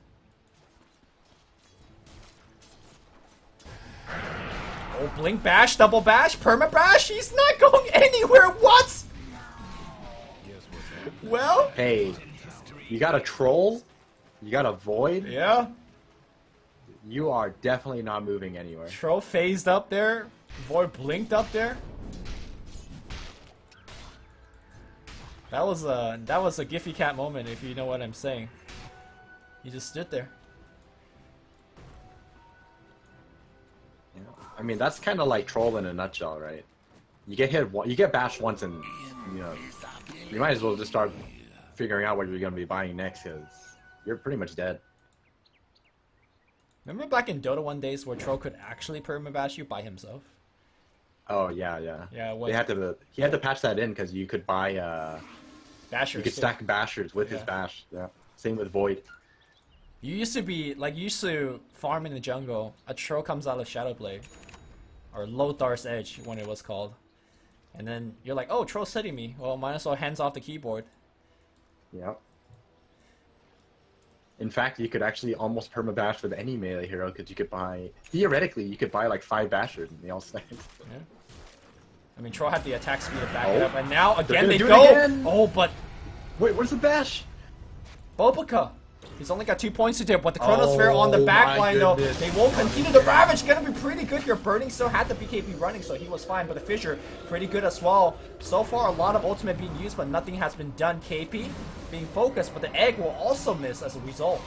Oh, Blink Bash, Double Bash, Perma Bash, he's not going anywhere, what? Well? Hey, you got a Troll? You got a Void? Yeah. You are definitely not moving anywhere. Troll phased up there, Void blinked up there. That was a Giphy Cat moment, if you know what I'm saying. He just stood there. Yeah. I mean, that's kind of like Troll in a nutshell, right? You get hit, you get bashed once, and you know, you might as well just start figuring out what you're gonna be buying next, because you're pretty much dead. Remember back in Dota 1 days where Troll could actually permabash you by himself? Oh yeah, yeah. Yeah. They had to. He had to patch that in because you could buy. Bashers. You could stack bashers with his bash. Yeah. Same with Void. You used to be like you used to farm in the jungle. A Troll comes out of Shadowblade, or Lothar's Edge when it was called, and then you're like, "Oh, Troll's hitting me. Well, might as well hands off the keyboard." Yep. In fact, you could actually almost permabash with any melee hero because you could buy. Theoretically, you could buy like 5 bashers and they all stack. Yeah. I mean, Troll had the attack speed to back it up, and now They're again gonna they do it go. again. Oh, but Wait, where's the bash? Boboka. He's only got 2 points to do, but the Chronosphere on the back line, though, they will continue the Ravage. Gonna be pretty good here. Burning still had the BKB running, so he was fine, but the Fissure, pretty good as well. So far, a lot of ultimate being used, but nothing has been done. KP being focused, but the Egg will also miss as a result.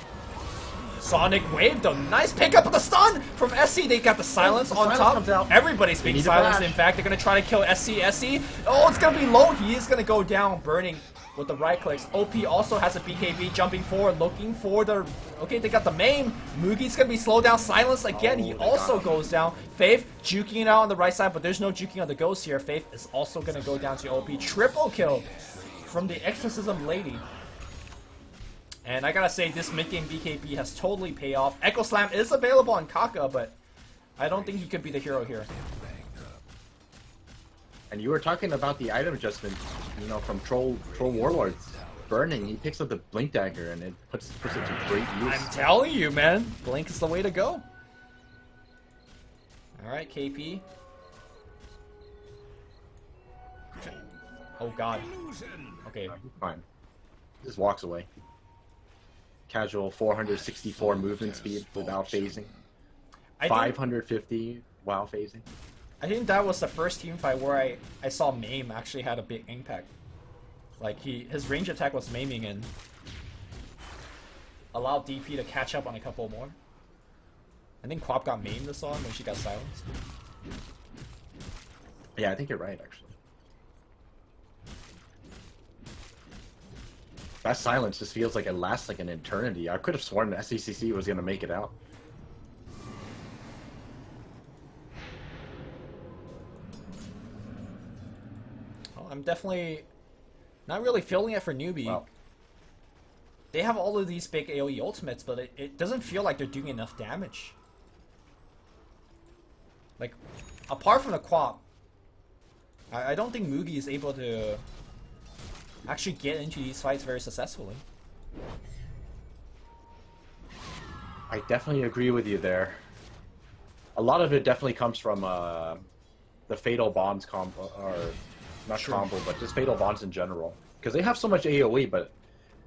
Sonic Wave, though. Nice pickup of the stun from SC. They got the silence on top. Everybody's being silenced. In fact, they're going to try to kill SC. Oh, it's going to be low. He is going to go down. Burning with the right clicks. OP also has a BKB jumping forward, looking for the... Okay, they got the main. Mugi's going to be slowed down. Silence again. He also goes down. Faith juking it out on the right side, but there's no juking on the ghost here. Faith is also going to go down to OP. Triple kill from the Exorcism Lady. And I gotta say, this mid-game BKB has totally paid off. Echo Slam is available on Kaka, but I don't think he could be the hero here. And you were talking about the item adjustment, you know, from Troll Warlords. Burning, he picks up the Blink Dagger and it puts it to great use. I'm telling you, man. Blink is the way to go. Alright, KP. Oh, God. Okay. Fine. Just walks away. Casual 464 movement speed without phasing. 550 while phasing. I think that was the first team fight where I saw Maim actually had a big impact. Like his range attack was maiming and allowed DP to catch up on a couple more. I think Quap got maimed this song when she got silenced. Yeah, I think you're right actually. That silence just feels like it lasts like an eternity. I could have sworn the SECC was going to make it out. Well, I'm definitely not really feeling it for Newbee. Wow. They have all of these big AoE ultimates, but it doesn't feel like they're doing enough damage. Like, apart from the Quap, I don't think Mugi is able to actually get into these fights very successfully. I definitely agree with you there. A lot of it definitely comes from the Fatal Bonds combo, or not combo, but just Fatal Bonds in general. Because they have so much AoE, but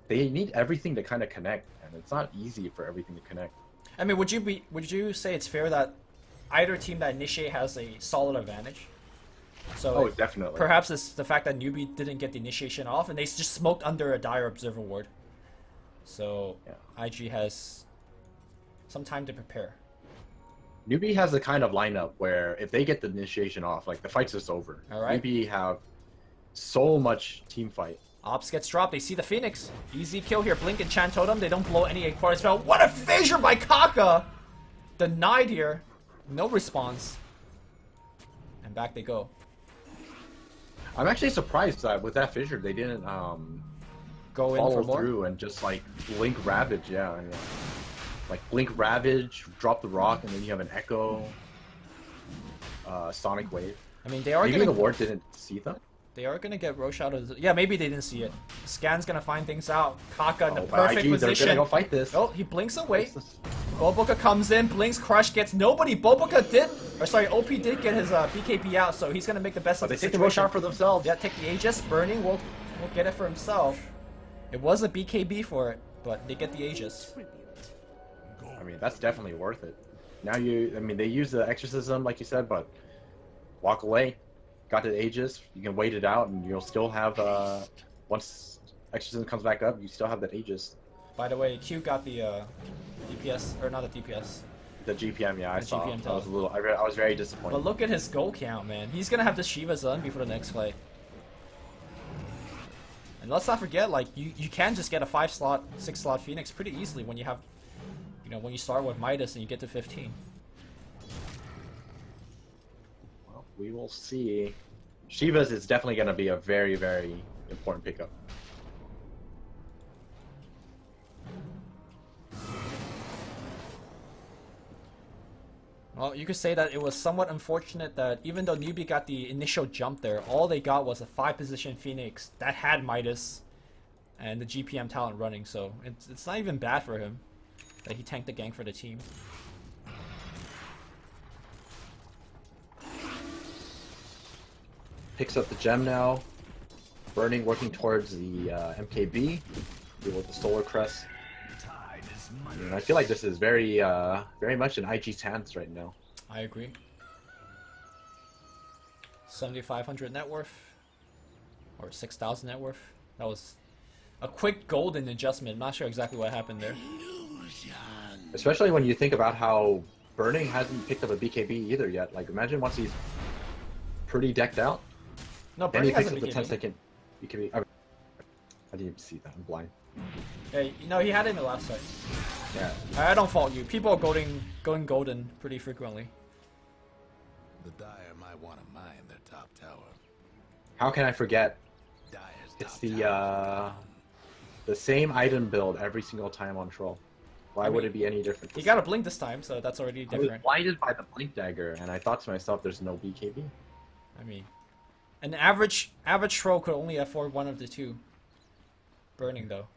they need everything to kind of connect, and it's not easy for everything to connect. I mean, would you say it's fair that either team that initiate has a solid advantage? So definitely. Perhaps it's the fact that Newbee didn't get the initiation off, and they just smoked under a dire observer ward. So yeah. IG has some time to prepare. Newbee has the kind of lineup where if they get the initiation off, like the fight's just over. All right. Newbee have so much team fight. Ops gets dropped. They see the Phoenix. Easy kill here. Blink and Chan Totem. They don't blow any quarter spell. What a fissure by Kaka! Denied here. No response. And back they go. I'm actually surprised that with that fissure they didn't go in follow for more through and just like blink Ravage, yeah. Like blink Ravage, drop the rock, and then you have an Echo, Sonic Wave. I mean, they are maybe the ward didn't see them. They are gonna get Roche out of the... Yeah, maybe they didn't see it. Scan's gonna find things out. Kaka in the perfect position. They're gonna go fight this. Oh, he blinks away. Boboka comes in, blinks, Crush gets nobody. Boboka did, or sorry, OP did get his BKB out, so he's gonna make the best of the situation. They take the Roche out for themselves. Yeah, take the Aegis. Burning will get it for himself. It was a BKB for it, but they get the Aegis. I mean, that's definitely worth it. Now I mean, they use the Exorcism, like you said, but walk away. Got the Aegis, you can wait it out, and you'll still have, once Exorcism comes back up, you still have that Aegis. By the way, Q got the DPS, or not the DPS. The GPM, yeah, I saw. GPM I was very disappointed. But look at his goal count, man. He's gonna have the Shiva Zun before the next fight. And let's not forget, like, you can just get a 5-slot, 6-slot Phoenix pretty easily when you have, you know, when you start with Midas and you get to 15. Well, we will see. Shiva's is definitely going to be a very, very important pickup. Well, you could say that it was somewhat unfortunate that even though Newbee got the initial jump there, all they got was a 5-position Phoenix that had Midas and the GPM talent running, so it's not even bad for him that he tanked the gank for the team. Picks up the gem now. Burning working towards the MKB. Deal with the Solar Crest. And I feel like this is very much in IG's hands right now. I agree. 7,500 net worth. Or 6,000 net worth. That was a quick golden adjustment. I'm not sure exactly what happened there. Especially when you think about how Burning hasn't picked up a BKB either yet. Like, imagine once he's pretty decked out. No, Then he Burning picks hasn't up the BKB. 10-second BKB. I didn't even see that. I'm blind. Yeah, you know, he had it in the last fight. Yeah. I don't fault you. People are going golden pretty frequently. The Dire might want to mine their top tower. How can I forget? Dire's It's top tower. the same item build every single time on Troll. Why would mean, it be any different? He got a blink this time, so that's already I was different. blinded by the blink dagger, and I thought to myself, "There's no BKB." I mean, an average troll could only afford one of the two. Burning though.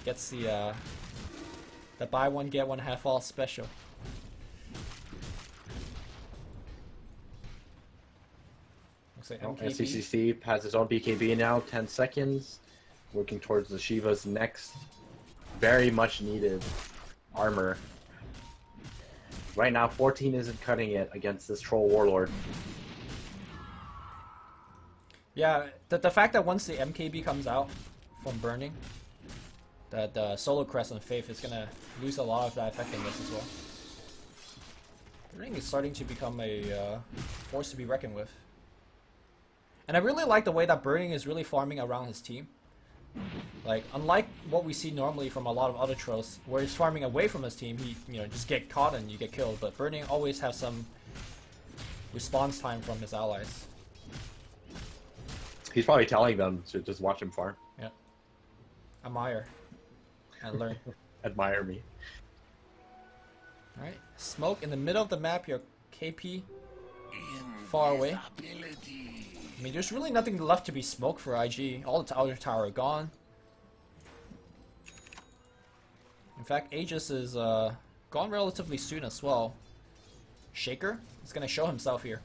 Gets the buy one get one half off special. Looks like Well, MKB. SCCC has his own BKB now. 10 seconds. Working towards the Shiva's next very much needed armor. Right now, 14 isn't cutting it against this Troll Warlord. Yeah, the fact that once the MKB comes out from Burning, that Solo Crest and Faith is gonna lose a lot of that effectiveness as well. Burning is starting to become a force to be reckoned with. And I really like the way that Burning is really farming around his team. Like, unlike what we see normally from a lot of other trolls, where he's farming away from his team, he, you know, just get caught and you get killed. But Burning always has some response time from his allies. He's probably telling them to just watch him farm. Yeah. Admire. And learn. Admire me. Alright. Smoke in the middle of the map, your KP far away. I mean, there's really nothing left to be smoked for IG. All the outer tower are gone. In fact, Aegis is gone relatively soon as well. Shaker is gonna show himself here.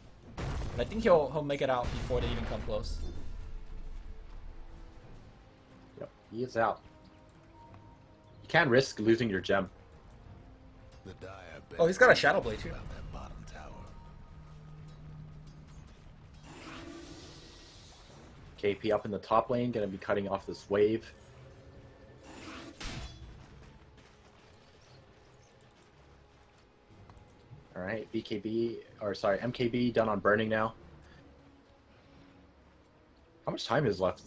But I think he'll make it out before they even come close. Yep, he is out. You can't risk losing your gem. The Dire Oh, he's got a Shadow Blade too. about that bottom tower. KP up in the top lane, gonna be cutting off this wave. Alright, MKB done on Burning now. How much time is left?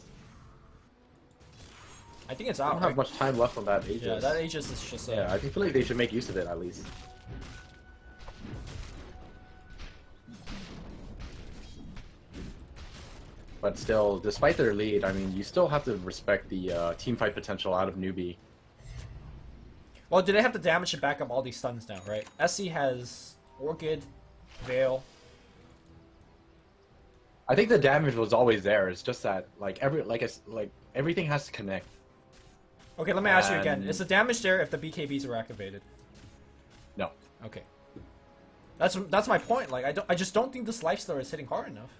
I think it's I out. don't have Right? much time left on that Aegis. Yeah, that Aegis is just Yeah, I feel like they should make use of it at least. But still, despite their lead, I mean, you still have to respect the team fight potential out of Newbee. Well, do they have the damage to back up all these stuns now, right? SC has Orchid, Veil. I think the damage was always there. It's just that like everything has to connect. Okay, let me ask you again. And- Is the damage there if the BKBs are activated? No. Okay. That's my point. Like, I just don't think this lifesteal is hitting hard enough.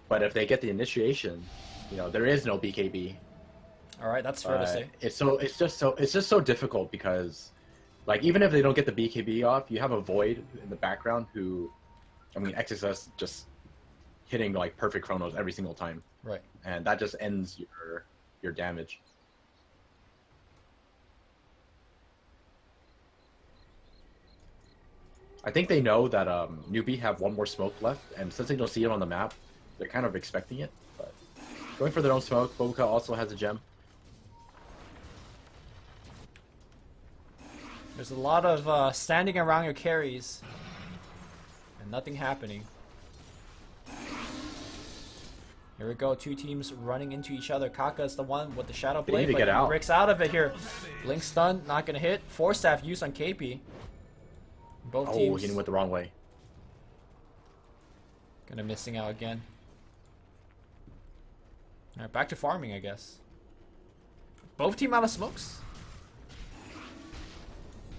But if they get the initiation, you know, there is no BKB. All right, that's fair to say. It's just so difficult because, like, even if they don't get the BKB off, you have a Void in the background who, I mean, XSS just hitting like perfect chronos every single time, Right. and that just ends your damage. I think they know that Newbee have one more smoke left, and since they don't see it on the map, they're kind of expecting it. But going for their own smoke, Bobuka also has a gem. There's a lot of standing around your carries and nothing happening. Here we go, two teams running into each other. Kaka's the one with the Shadow They need Blade, to but get he out. breaks out of it here. Blink stun, not gonna hit. Force Staff used on KP. Both Oh, teams he went the wrong way. gonna missing out again. Alright, back to farming, I guess. Both team out of smokes?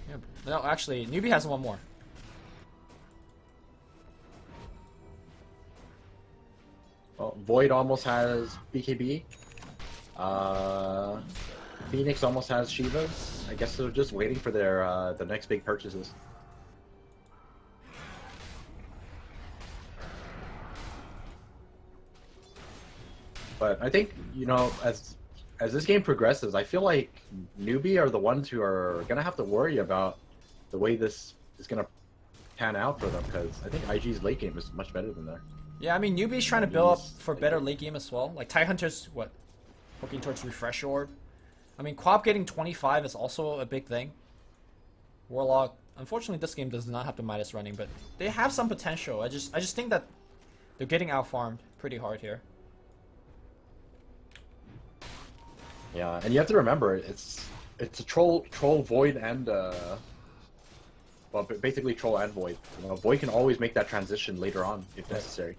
Yeah, no, actually, Newbee has one more. Well, Void almost has BKB. Phoenix almost has Shivas. I guess they're just waiting for their next big purchases. But I think, you know, as this game progresses, I feel like Newbee are the ones who are gonna have to worry about the way this is gonna pan out for them, because I think IG's late game is much better than theirs. Yeah, I mean, Newbee's trying to build up for better late game as well. Like, Tidehunter's, what, working towards Refresh Orb. I mean, Quap getting 25 is also a big thing. Warlock, unfortunately, this game does not have the Midas running, but they have some potential. I just think that they're getting out-farmed pretty hard here. Yeah, and you have to remember, it's a troll, void, and well, basically troll and void. You know, void can always make that transition later on if necessary.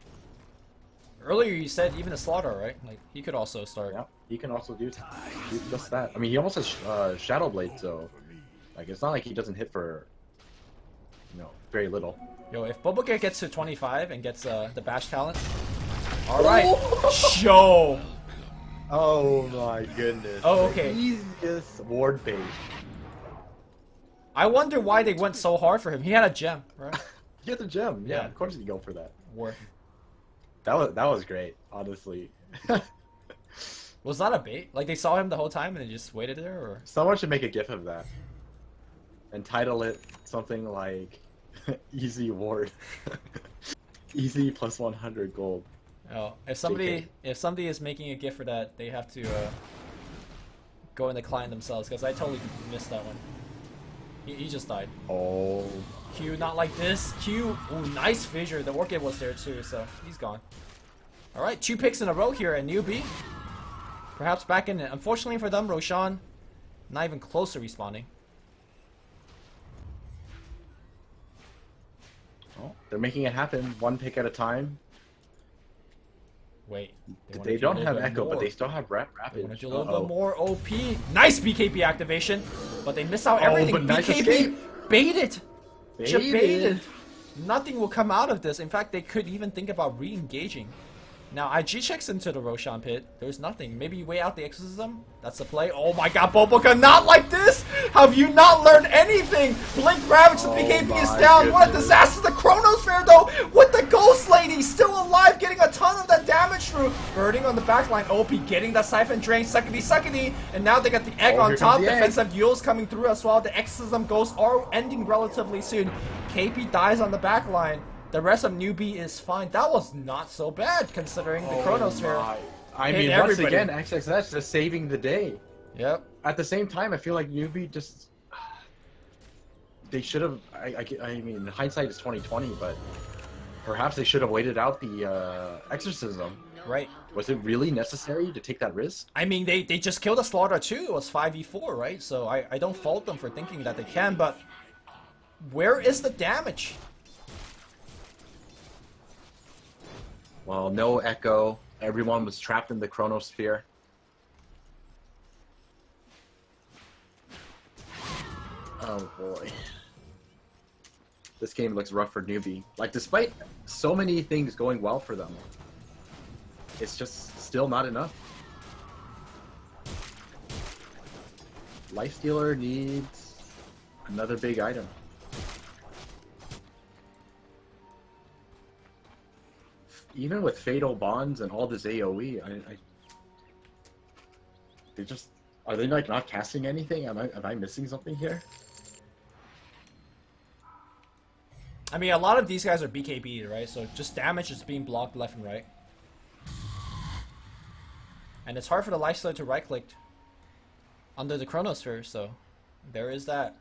Earlier you said even a Slaughter, right? Like, he could also start. Yeah, he can also do just that. I mean, he almost has Shadow Blade, so like it's not like he doesn't hit for, you know, very little. Yo, if Boboka gets to 25 and gets the bash talent, all right, show. Oh my goodness. Oh, okay. Easiest ward bait. I wonder why they went so hard for him. He had a gem, right? He had a gem. Yeah, Yeah. of course you go for that. Worth. That was great, honestly. Was that a bait? Like, they saw him the whole time and they just waited there, or? Someone should make a gif of that and title it something like "Easy Ward." Easy plus 100 gold. Oh, if somebody is making a GIF for that, they have to go in the client themselves, because I totally missed that one. He just died. Oh. Q, not like this. Q, ooh, nice fissure. The Orchid was there too, so he's gone. All right, 2 picks in a row here at Newbee. Perhaps back in it. Unfortunately for them, Roshan, not even close to respawning. Oh, they're making it happen, 1 pick at a time. Wait. They don't have Echo, but they still have Rapid. They want to do a little bit more OP. Nice BKB activation, but they miss out everything. But nice BKB escape. baited. Baited. Nothing will come out of this. In fact, they could even think about re-engaging. Now, IG checks into the Roshan pit. There's nothing. Maybe you weigh out the Exorcism. That's the play. Oh my god, Boboka, not like this! Have you not learned anything? Blink Ravage, the BKB is down. Goodness. What a disaster. The Chronosphere, though, with the Ghost Lady still alive, getting a ton of that damage through. Birding on the backline. OP getting that Siphon Drain. Suckety. And now they got the egg on Here top. comes the egg. Defensive Yules coming through as well. The Exorcism Ghosts are ending relatively soon. KP dies on the backline. The rest of Newbee is fine. That was not so bad, considering the Chronosphere. I hit mean, everybody. once again, XXS just saving the day. Yep. At the same time, I feel like Newbee just... They should have... I mean, hindsight is 20/20, but perhaps they should have waited out the Exorcism. Right. Was it really necessary to take that risk? I mean, they just killed a Slaughter too. It was 5v4, right? So I don't fault them for thinking that they can, but where is the damage? Well, no Echo. Everyone was trapped in the Chronosphere. Oh boy. This game looks rough for Newbee. Like, despite so many things going well for them, it's just still not enough. Lifestealer needs another big item. Even with Fatal Bonds and all this AoE, they just... Are they like not casting anything? Am I missing something here? I mean, a lot of these guys are BKB'd, right? So just damage is being blocked left and right. And it's hard for the Lifestealer to right-click under the Chronosphere, so there is that.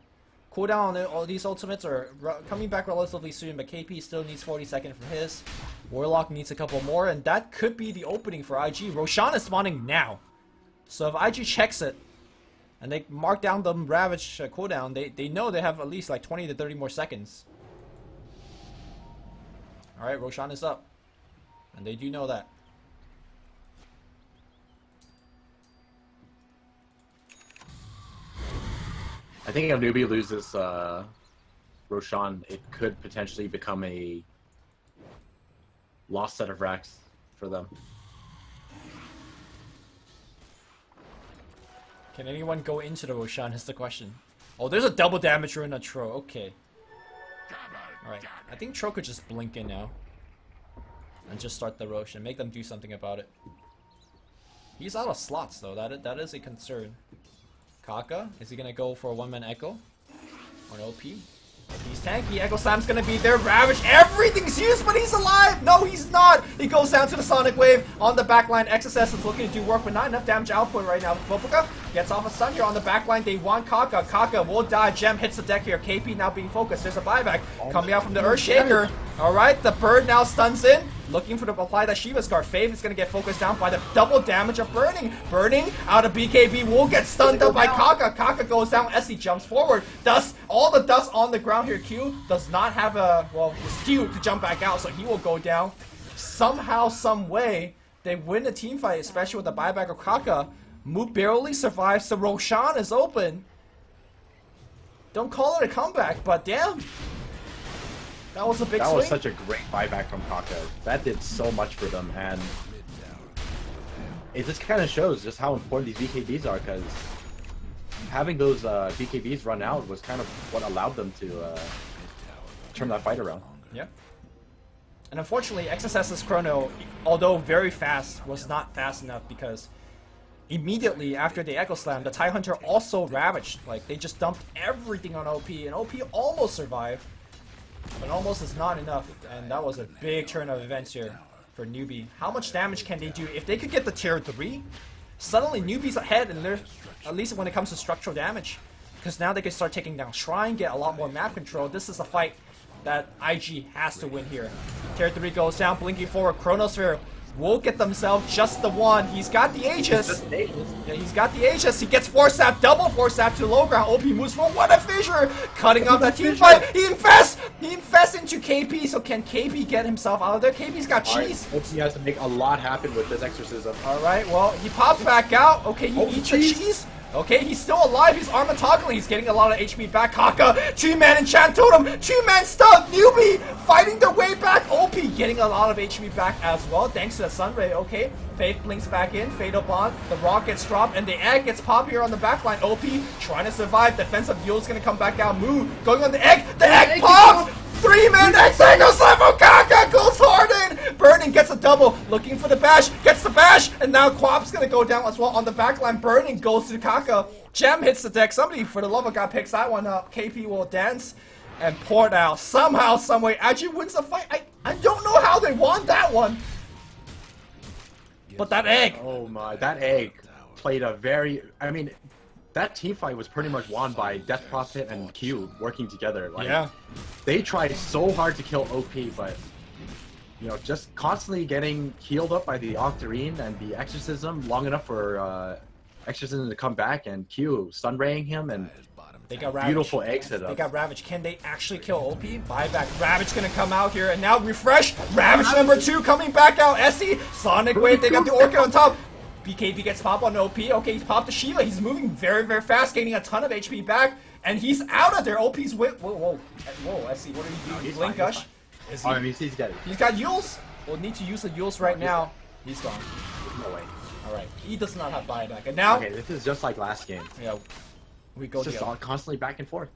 Cooldown on all these ultimates are coming back relatively soon, but KP still needs 40 seconds for his. Warlock needs a couple more, and that could be the opening for IG. Roshan is spawning now. So if IG checks it, and they mark down the Ravage cooldown, they know they have at least like 20 to 30 more seconds. Alright, Roshan is up. And they do know that. I think if Newbee loses Roshan, it could potentially become a lost set of racks for them. Can anyone go into the Roshan is the question. Oh, there's a double damage rune on Tro. Okay. Alright. I think Tro could just blink in now. And just start the Roshan. Make them do something about it. He's out of slots though. That is a concern. Kaka, is he gonna go for a one-man Echo? Or an OP? If he's tanky, Echo Slam's gonna be there. Ravage, everything's used, but he's alive! No, he's not! He goes down to the Sonic Wave on the backline. XSS is looking to do work, but not enough damage output right now. Popoka gets off a stun here on the backline. They want Kaka. Kaka will die. Gem hits the deck here. KP now being focused. There's a buyback coming out from the Earthshaker. Alright, the bird now stuns in. Looking for the apply that Shiva's guard. Fave is going to get focused down by the double damage of Burning. Burning out of BKB will get stunned up by Kaka. Kaka goes down. Essie jumps forward. Dust, all the dust on the ground here. Q does not have a, well, it's Q to jump back out, so he will go down. Somehow, some way, they win the team fight, especially with the buyback of Kaka. Mu barely survives, so Roshan is open. Don't call it a comeback, but damn. That was a big swing. That was such a great buyback from Kaka. That did so much for them, and it just kind of shows just how important these BKBs are, because having those BKBs run out was kind of what allowed them to turn that fight around. Yeah. And unfortunately, XSS's chrono, although very fast, was not fast enough because immediately after the Echo Slam, the TIE Hunter also ravaged. Like, they just dumped everything on OP, and OP almost survived. But almost is not enough, and that was a big turn of events here for Newbee. How much damage can they do? If they could get the tier 3, suddenly Newbee's ahead, and they're, at least when it comes to structural damage. Because now they can start taking down Shrine, get a lot more map control. This is a fight that IG has to win here. Tier 3 goes down, blinking forward. Chronosphere will get themselves just the one. He's got the Aegis. Yeah, he's got the Aegis. He gets Force Sap, double Force Sap to the low ground. OP moves for what a fissure, cutting off that team fight. He infests into KP. So can KP get himself out of there? KP's got cheese. Right. OP has to make a lot happen with this exorcism. All right, well, he pops back out. Okay, he eats the cheese. Okay, he's still alive. He's armor toggling. He's getting a lot of HP back. Kaka, 2-man enchant totem, 2-man stun. Newbee fighting their way back. OP getting a lot of HP back as well, thanks to the Sunray. Okay, Faith blinks back in. Fatal Bond. The rock gets dropped, and the egg gets popped here on the backline. OP trying to survive. Defensive Yule's gonna come back out. Moo going on the egg. The egg pops. 3-man X-Angle Slam. Kaka goes hard in. Burning gets a double. Looking for the bash. Gets the bash. And now Quap's going to go down as well on the backline. Burning goes to Kaka. Gem hits the deck. Somebody, for the love of God, picks that one up. KP will dance and pour it out. Somehow, someway, actually wins the fight. I don't know how they won that one. But that egg. Oh my, that egg played a very, I mean, that team fight was pretty much won by Death Prophet and Q working together. Like, yeah. They tried so hard to kill OP, but you know, just constantly getting healed up by the Octarine and the Exorcism long enough for Exorcism to come back, and Q stun-raying him, and they got Ravage. Beautiful exit. They got Ravage. Can they actually kill OP? Buyback. Ravage gonna come out here, and now refresh. Ravage number 2 coming back out. Essie, Sonic Wave. They got the Orchid on top. BKB gets popped on OP. Okay, he's popped the Shiva. He's moving very, very fast, gaining a ton of HP back, and he's out of there. OP's whip. Whoa, Essie, what are you doing? Blink Gush. Is he? I mean, he's got it. He's got Yules. We'll need to use the Yules right now. He's gone. No way. Alright, he does not have buyback. And now... Okay, this is just like last game. Yeah, we go it's just all constantly back and forth.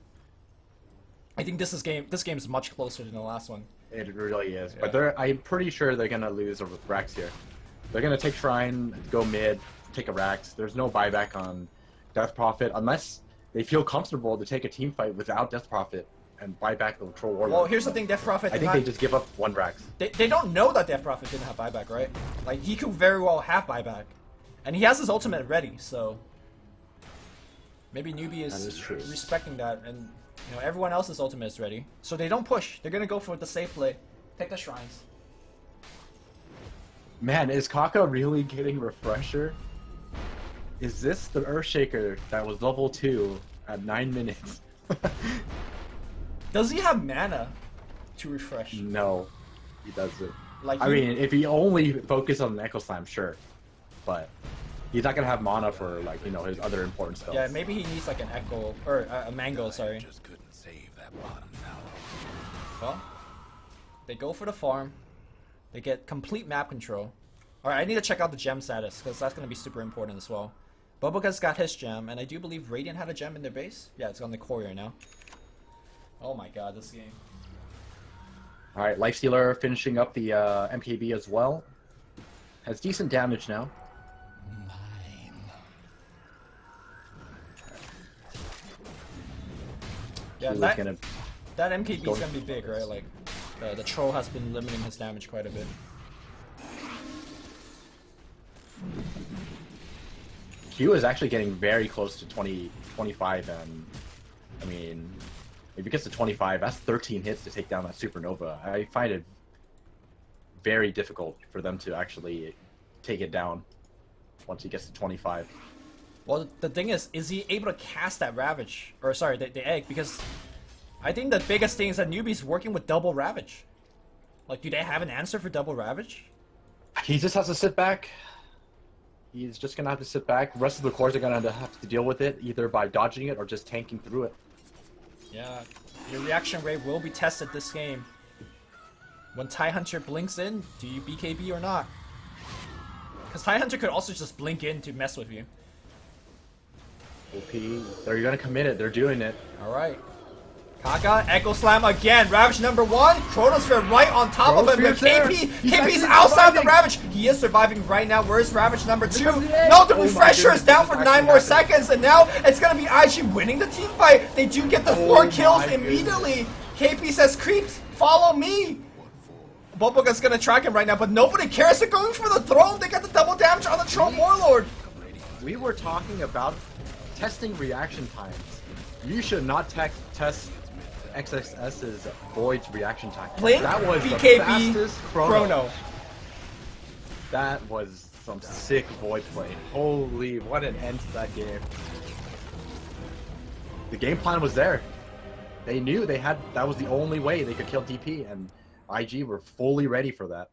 I think this game is much closer than the last one. It really is. Yeah. But I'm pretty sure they're going to lose over Rax here. They're going to take Shrine, go mid, take a Rax. There's no buyback on Death Prophet unless they feel comfortable to take a team fight without Death Prophet and buy back the Troll Warlord. Well, here's the thing, Death Prophet... I think they just give up one Rax. They don't know that Death Prophet didn't have buyback, right? Like, he could very well have buyback. And he has his ultimate ready, so... Maybe Newbee is respecting that, and you know, everyone else's ultimate is ready. So they don't push. They're gonna go for the safe play. Take the Shrines. Man, is Kaka really getting Refresher? Is this the Earthshaker that was level 2 at 9 minutes? Does he have mana to refresh? No, he doesn't. Like I mean, if he only focused on an Echo Slam, sure. But he's not gonna have mana for, like, you know, his other important spells. Yeah, maybe he needs like an Echo or a Mango. Sorry. Just couldn't save that bottom tower. Well, they go for the farm. They get complete map control. All right, I need to check out the gem status because that's gonna be super important as well. Boboka's got his gem, and I do believe Radiant had a gem in their base. Yeah, it's on the courier now. Oh my god, this game. Alright, Lifestealer finishing up the MKB as well. Has decent damage now. Yeah, that MKB is gonna be big, right? Like, the troll has been limiting his damage quite a bit. Q is actually getting very close to 25, and I mean, if he gets to 25, that's 13 hits to take down that Supernova. I find it very difficult for them to actually take it down once he gets to 25. Well, the thing is he able to cast that Ravage? Or sorry, the egg? Because I think the biggest thing is that Newbee's working with double Ravage. Like, do they have an answer for double Ravage? He just has to sit back. He's just gonna have to sit back. The rest of the cores are gonna have to deal with it, either by dodging it or just tanking through it. Yeah, your reaction rate will be tested this game. When Tidehunter blinks in, do you BKB or not? Because Tidehunter could also just blink in to mess with you. OP, they're gonna commit it. They're doing it. Alright. Kaka, Echo Slam again. Ravage number 1. Chronosphere right on top of him. But KP's outside the Ravage. He is surviving right now. Where's Ravage number 2? No, the Refresher is down for 9 more seconds. And now it's going to be IG winning the team fight. They do get the 4 kills immediately. KP says, creeps, follow me. Boboka's going to track him right now. But nobody cares. They're going for the throne. They got the double damage on the Troll Warlord. We were talking about testing reaction times. You should not test XXS's Void's reaction time. Blink, that was BKB, the fastest chrono. That was some sick Void play. Holy, what an end to that game. The game plan was there. They knew that was the only way they could kill DP, and IG were fully ready for that.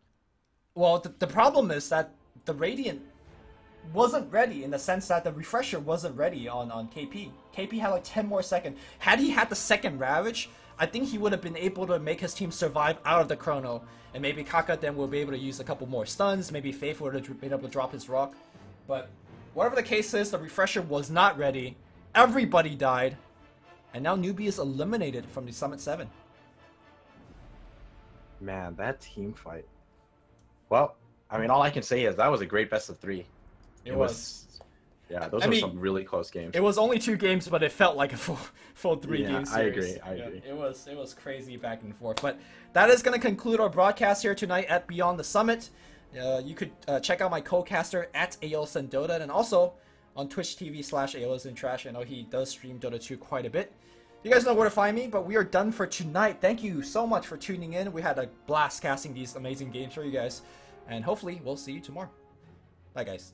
Well, the problem is that the Radiant wasn't ready in the sense that the Refresher wasn't ready on KP. KP had like 10 more seconds. Had he had the second Ravage, I think he would have been able to make his team survive out of the Chrono. And maybe Kaka then will be able to use a couple more stuns. Maybe Faith would have been able to drop his rock. But whatever the case is, the Refresher was not ready. Everybody died. And now Newbee is eliminated from the Summit 7. Man, that team fight. Well, I mean, all I can say is that was a great best of 3. It was. Yeah, those were some really close games. It was only 2 games, but it felt like a full 3 game series. I agree. I agree. It was crazy back and forth. But that is going to conclude our broadcast here tonight at Beyond the Summit. You could check out my co-caster at AOSN Dota, and also on Twitch TV/AOSNTrash. I know he does stream Dota 2 quite a bit. You guys know where to find me, but we are done for tonight. Thank you so much for tuning in. We had a blast casting these amazing games for you guys, and hopefully we'll see you tomorrow. Bye, guys.